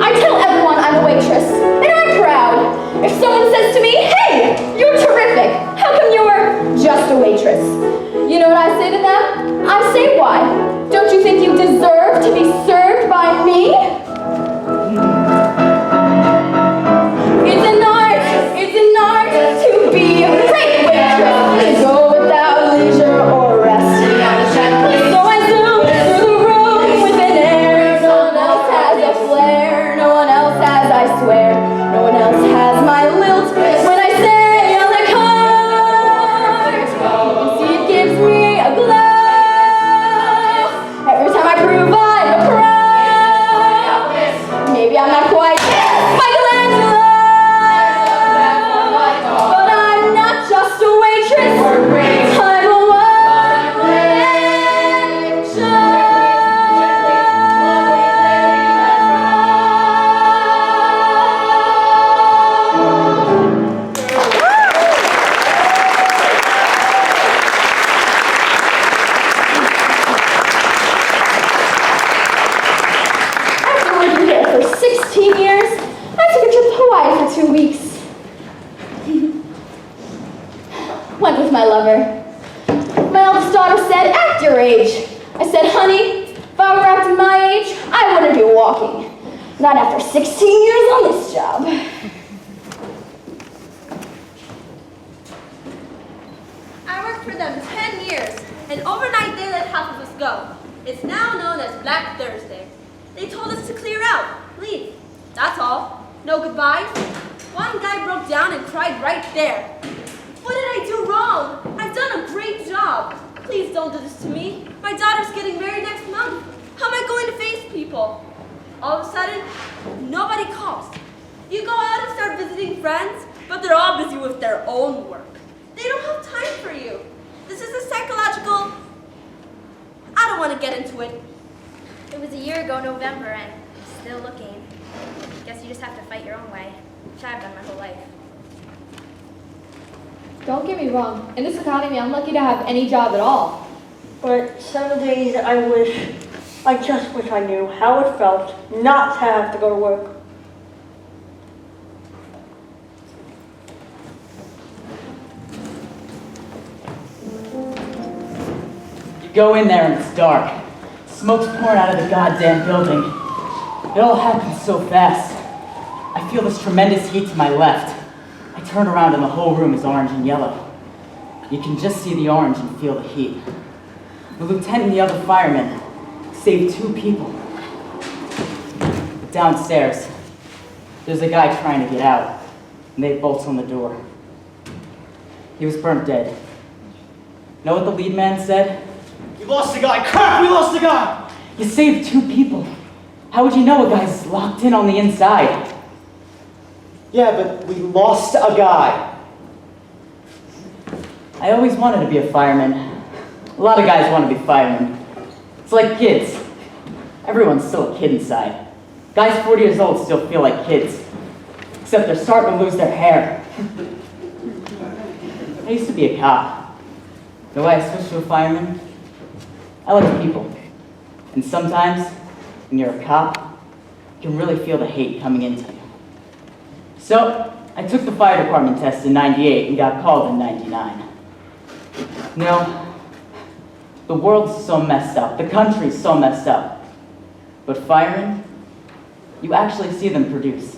[SPEAKER 11] I tell everyone I'm a waitress, and I'm proud. If someone says to me, hey, you're terrific, how come you're just a waitress? You know what I say to them? I say, why? Don't you think you deserve to be served by me? It's an art to be a great waitress. To go with her age. I said, honey, if I were acting my age, I wouldn't be walking. Not after 16 years on this job.
[SPEAKER 2] I worked for them 10 years, and overnight they let half of us go. It's now known as Black Thursday. They told us to clear out, leave. That's all. No goodbyes. One guy broke down and cried right there. What did I do wrong? I've done a great job. Please don't do this to me. My daughter's getting married next month. How am I going to face people? All of a sudden, nobody calls. You go out and start visiting friends, but they're all busy with their own work. They don't have time for you. This is a psychological... I don't want to get into it.
[SPEAKER 8] It was a year ago November and I'm still looking. Guess you just have to fight your own way, which I've done my whole life.
[SPEAKER 11] Don't get me wrong. In this economy, I'm lucky to have any job at all.
[SPEAKER 6] But some days I just wish I knew how it felt not to have to go to work.
[SPEAKER 3] You go in there and it's dark. Smoke's pouring out of the goddamn building. It all happens so fast. I feel this tremendous heat to my left. I turn around and the whole room is orange and yellow. You can just see the orange and feel the heat. The lieutenant and the other firemen saved 2 people. But downstairs, there's a guy trying to get out, and they have bolts on the door. He was burnt dead. Know what the lead man said?
[SPEAKER 4] We lost the guy! Crap, we lost the guy!
[SPEAKER 3] You saved 2 people. How would you know a guy's locked in on the inside?
[SPEAKER 4] Yeah, but we lost a guy.
[SPEAKER 3] I always wanted to be a fireman. A lot of guys want to be firemen. It's like kids. Everyone's still a kid inside. Guys 40 years old still feel like kids. Except they're starting to lose their hair. I used to be a cop. The way I switched to a fireman, I like people. And sometimes, when you're a cop, you can really feel the hate coming into you. So, I took the fire department test in '98 and got called in '99. You know, the world's so messed up, the country's so messed up. But firemen, you actually see them produce.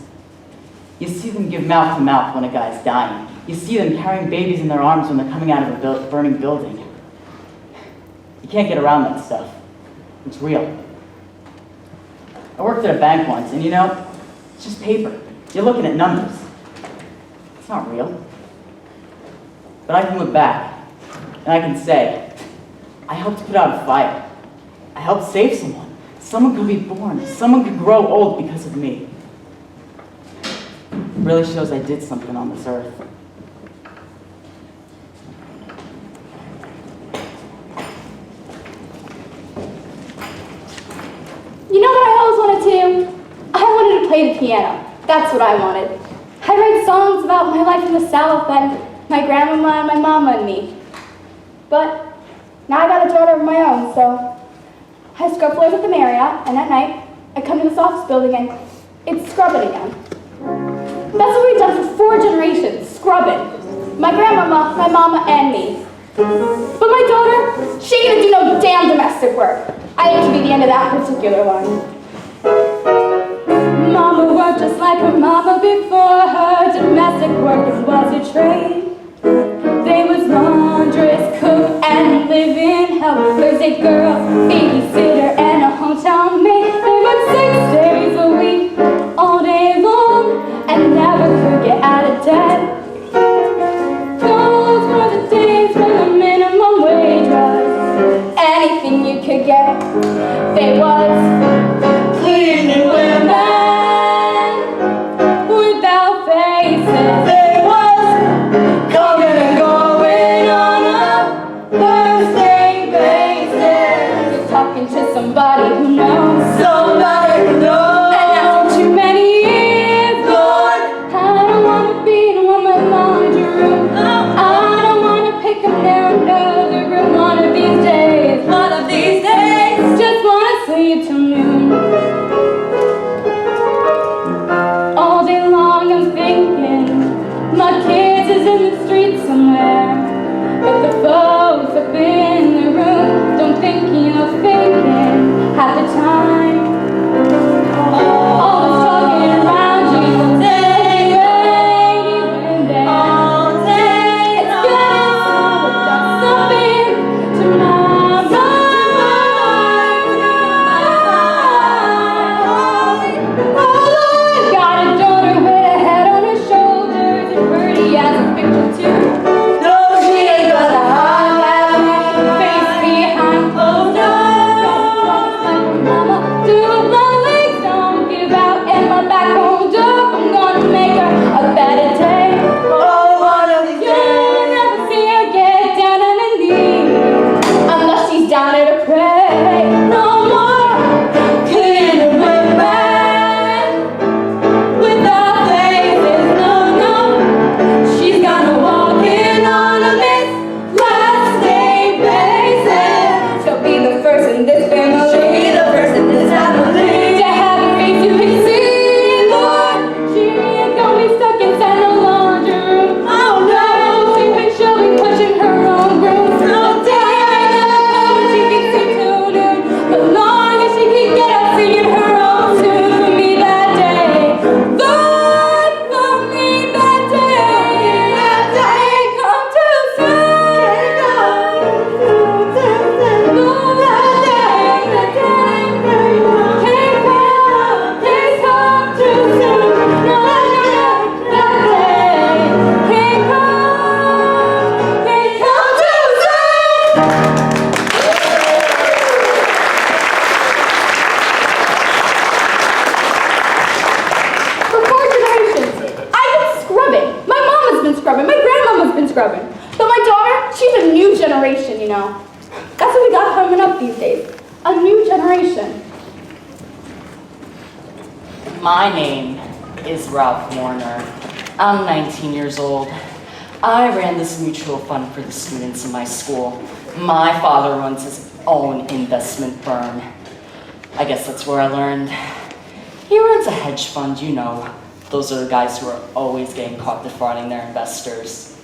[SPEAKER 3] You see them give mouth to mouth when a guy's dying. You see them carrying babies in their arms when they're coming out of a burning building. You can't get around that stuff. It's real. I worked at a bank once, and you know, it's just paper. You're looking at numbers. It's not real. But I can look back, and I can say, I helped put out a fire. I helped save someone. Someone could be born. Someone could grow old because of me. It really shows I did something on this earth.
[SPEAKER 11] You know what I always wanted to do? I wanted to play the piano. That's what I wanted. I write songs about my life in the South and my grandmama and my mama and me. But now I got a daughter of my own, so I scrub floors at the Marriott, and at night I come to this office building and it's scrubbing again. That's what we've done for 4 generations, scrubbing. My grandmama, my mama, and me. But my daughter, she ain't gonna do no damn domestic work. I aim to be the end of that particular line. Mama worked just like her mama before her. Domestic work was a trade. They was laundress, cook, and live-in helpers. A girl, babysitter, and a hometown maid. They worked 6 days a week, all day long, and never could get out of debt. Those were the days when the minimum wage was anything you could get. They was cleaning women without faces. They was coming and going on a Thursday basis. You're talking to somebody who knows. Somebody who knows. And after too many years, Lord, I don't want to be in a woman's laundry room. I don't want to pick up their another room one of these days. One of these days. Just want to sleep till noon. All day long I'm thinking my kids is in the street somewhere. But the folks up in the room don't think up these days. A new generation.
[SPEAKER 5] My name is Ralph Warner. I'm 19 years old. I ran this mutual fund for the students in my school. My father runs his own investment firm. I guess that's where I learned. He runs a hedge fund, you know. Those are the guys who are always getting caught defrauding their investors.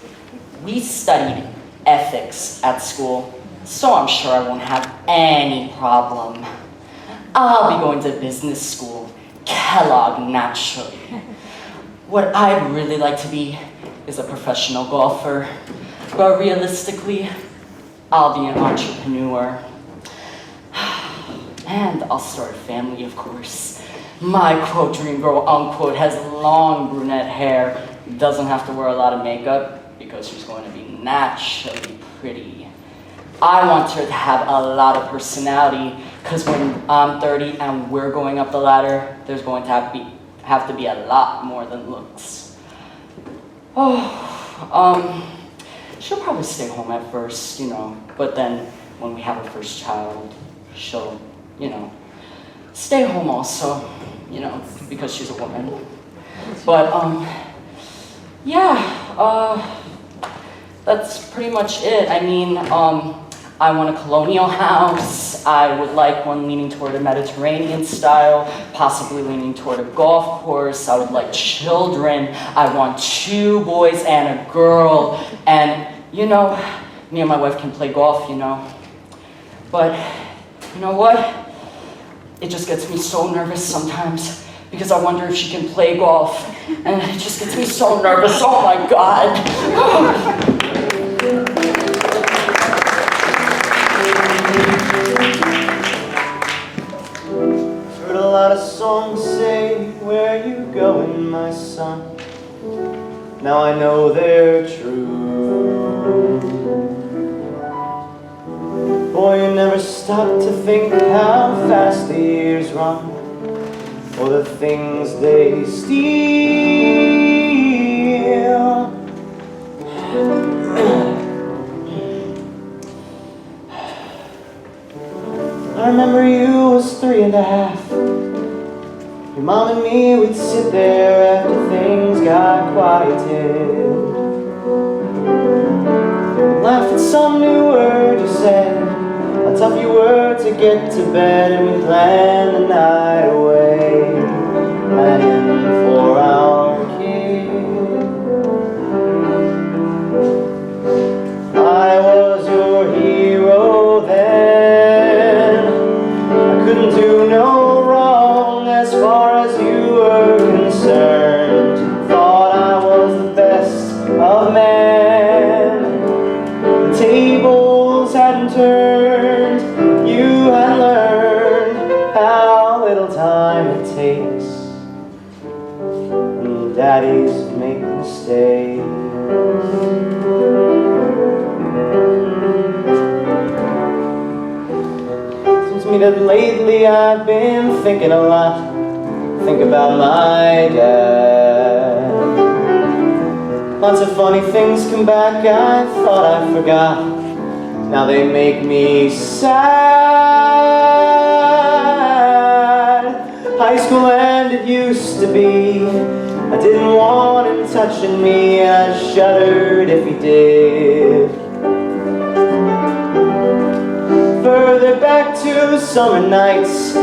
[SPEAKER 5] We studied ethics at school, so I'm sure I won't have any problem. I'll be going to business school, Kellogg naturally. What I'd really like to be is a professional golfer, but realistically, I'll be an entrepreneur. And I'll start a family, of course. My quote dream girl unquote has long brunette hair, doesn't have to wear a lot of makeup because she's going to be naturally pretty. I want her to have a lot of personality because when I'm 30 and we're going up the ladder, there's going to have to be a lot more than looks. She'll probably stay home at first, you know, but then when we have our first child, she'll, you know, stay home also, you know, because she's a woman. But, that's pretty much it. I mean, I want a colonial house. I would like one leaning toward a Mediterranean style, possibly leaning toward a golf course. I would like children. I want 2 boys and a girl. And, you know, me and my wife can play golf, you know. But, you know what? It just gets me so nervous sometimes because I wonder if she can play golf. And it just gets me so nervous. Oh my God.
[SPEAKER 4] Heard a lot of songs say, "Where you going, my son?" Now I know they're true. Boy, you never stop to think how fast the years run, or the things they steal. I remember you was 3 and a half. Your mom and me would sit there after things got quieted, laugh at some new word you said, how tough you were to get to bed, and we planned the night away, planning for our kid. I was your hero then. I couldn't do no wrong as far as you were concerned. Thought I was the best of men. The tables hadn't turned. You had learned how little time it takes, and daddies make mistakes. Seems to me that lately I've been thinking a lot. Think about my dad. Lots of funny things come back I thought I forgot. Now they make me sad. High school and it used to be. I didn't want him touching me, I shuddered if he did. Further back to summer nights,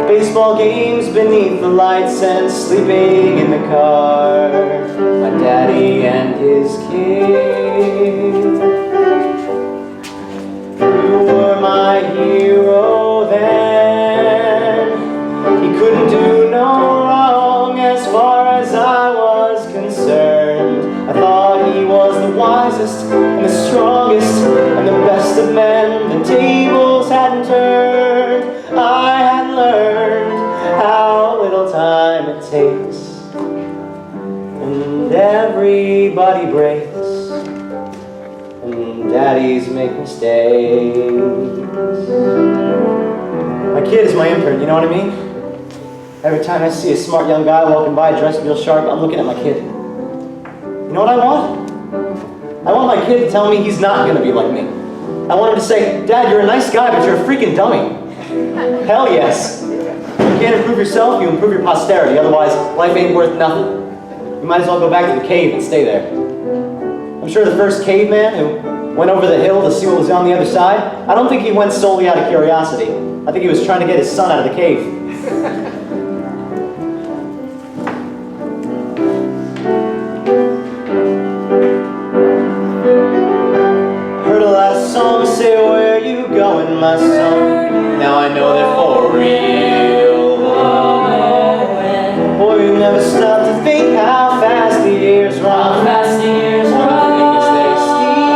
[SPEAKER 4] baseball games beneath the lights, and sleeping in the car, my daddy and his kid. You were my hero then. He couldn't do no wrong as far as I was concerned. I thought he was the wisest and the strongest and the best of men. The tables hadn't turned. I had learned how little time it takes, and everybody breaks, and daddies make mistakes. My kid is my imprint, you know what I mean? Every time I see a smart young guy walking by dressed real sharp, I'm looking at my kid. You know what I want? I want my kid to tell me he's not going to be like me. I want him to say, Dad, you're a nice guy, but you're a freaking dummy. Hell yes. If you can't improve yourself, you improve your posterity. Otherwise, life ain't worth nothing. You might as well go back to the cave and stay there. I'm sure the first caveman who went over the hill to see what was on the other side, I don't think he went solely out of curiosity. I think he was trying to get his son out of the cave. Heard a last song say, where you going, my son? Now I know they're for real. Boy, you never stop to think how fast the years run. One of the things they steal.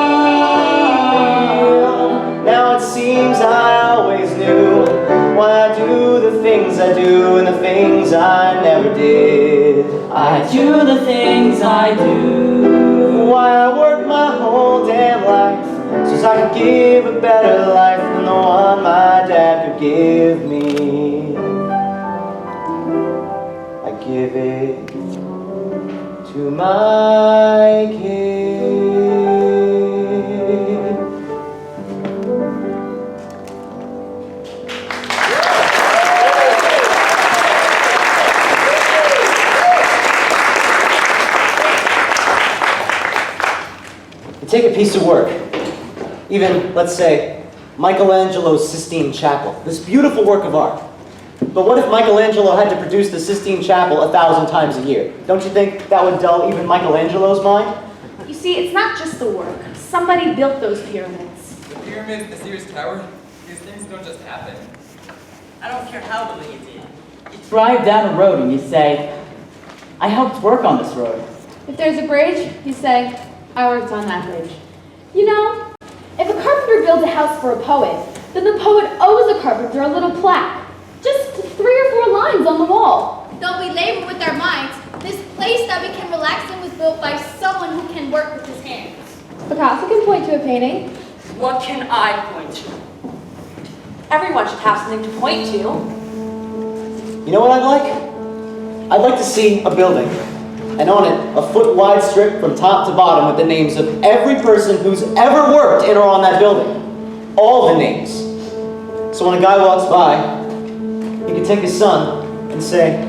[SPEAKER 4] Now it seems I always knew why I do the things I do and the things I never did.
[SPEAKER 3] I do the things I do.
[SPEAKER 4] Why I work my whole damn life so I could give a better life than the one my dad could give me. I give it to my kid. You take a piece of work, even, let's say, Michelangelo's Sistine Chapel, this beautiful work of art. But what if Michelangelo had to produce the Sistine Chapel 1,000 times a year? Don't you think that would dull even Michelangelo's mind?
[SPEAKER 7] You see, it's not just the work. Somebody built those pyramids.
[SPEAKER 1] The pyramids, the Sears Tower, these things don't just happen.
[SPEAKER 3] I don't care how little you did. You drive down a road and you say, I helped work on this road.
[SPEAKER 11] If there's a bridge, you say, I worked on that bridge. You know, if a carpenter builds a house for a poet, then the poet owes the carpenter a little plaque. Just 3 or 4 lines on the wall.
[SPEAKER 8] Though we labor with our minds, this place that we can relax in was built by someone who can work with his hands.
[SPEAKER 11] Picasso can point to a painting.
[SPEAKER 5] What can I point to? Everyone should have something to point to.
[SPEAKER 4] You know what I'd like? I'd like to see a building, and on it, a foot-wide strip from top to bottom with the names of every person who's ever worked in or on that building. All the names. So when a guy walks by, he can take his son and say,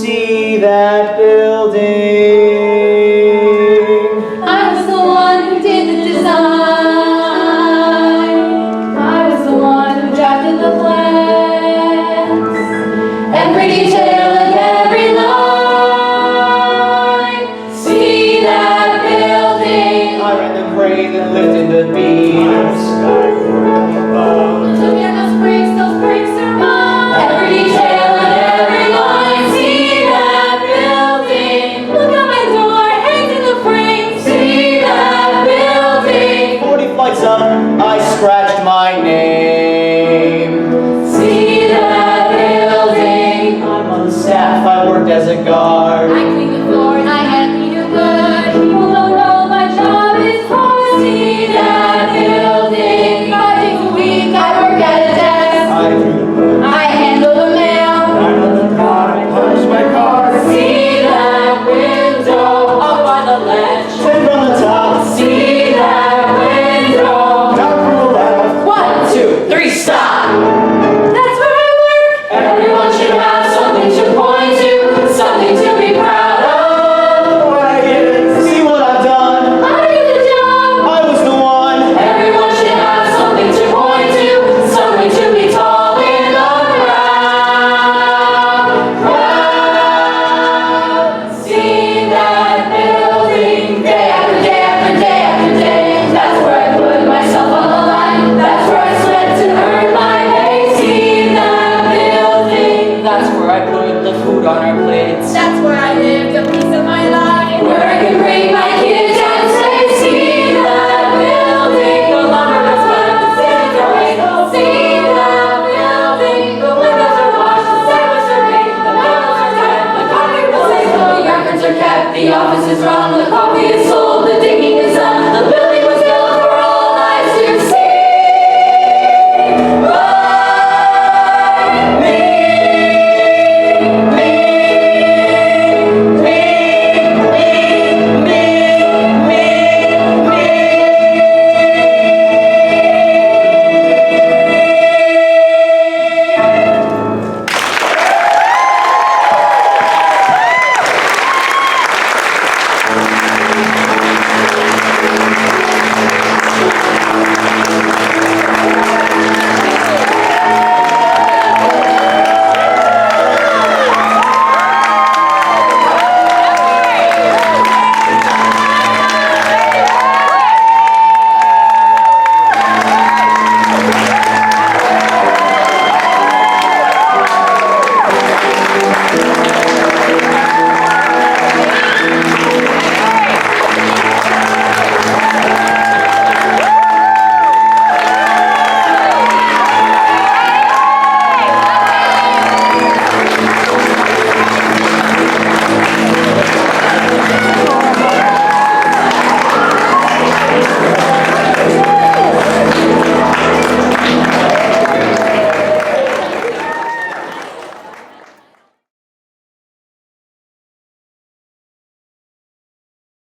[SPEAKER 4] see that building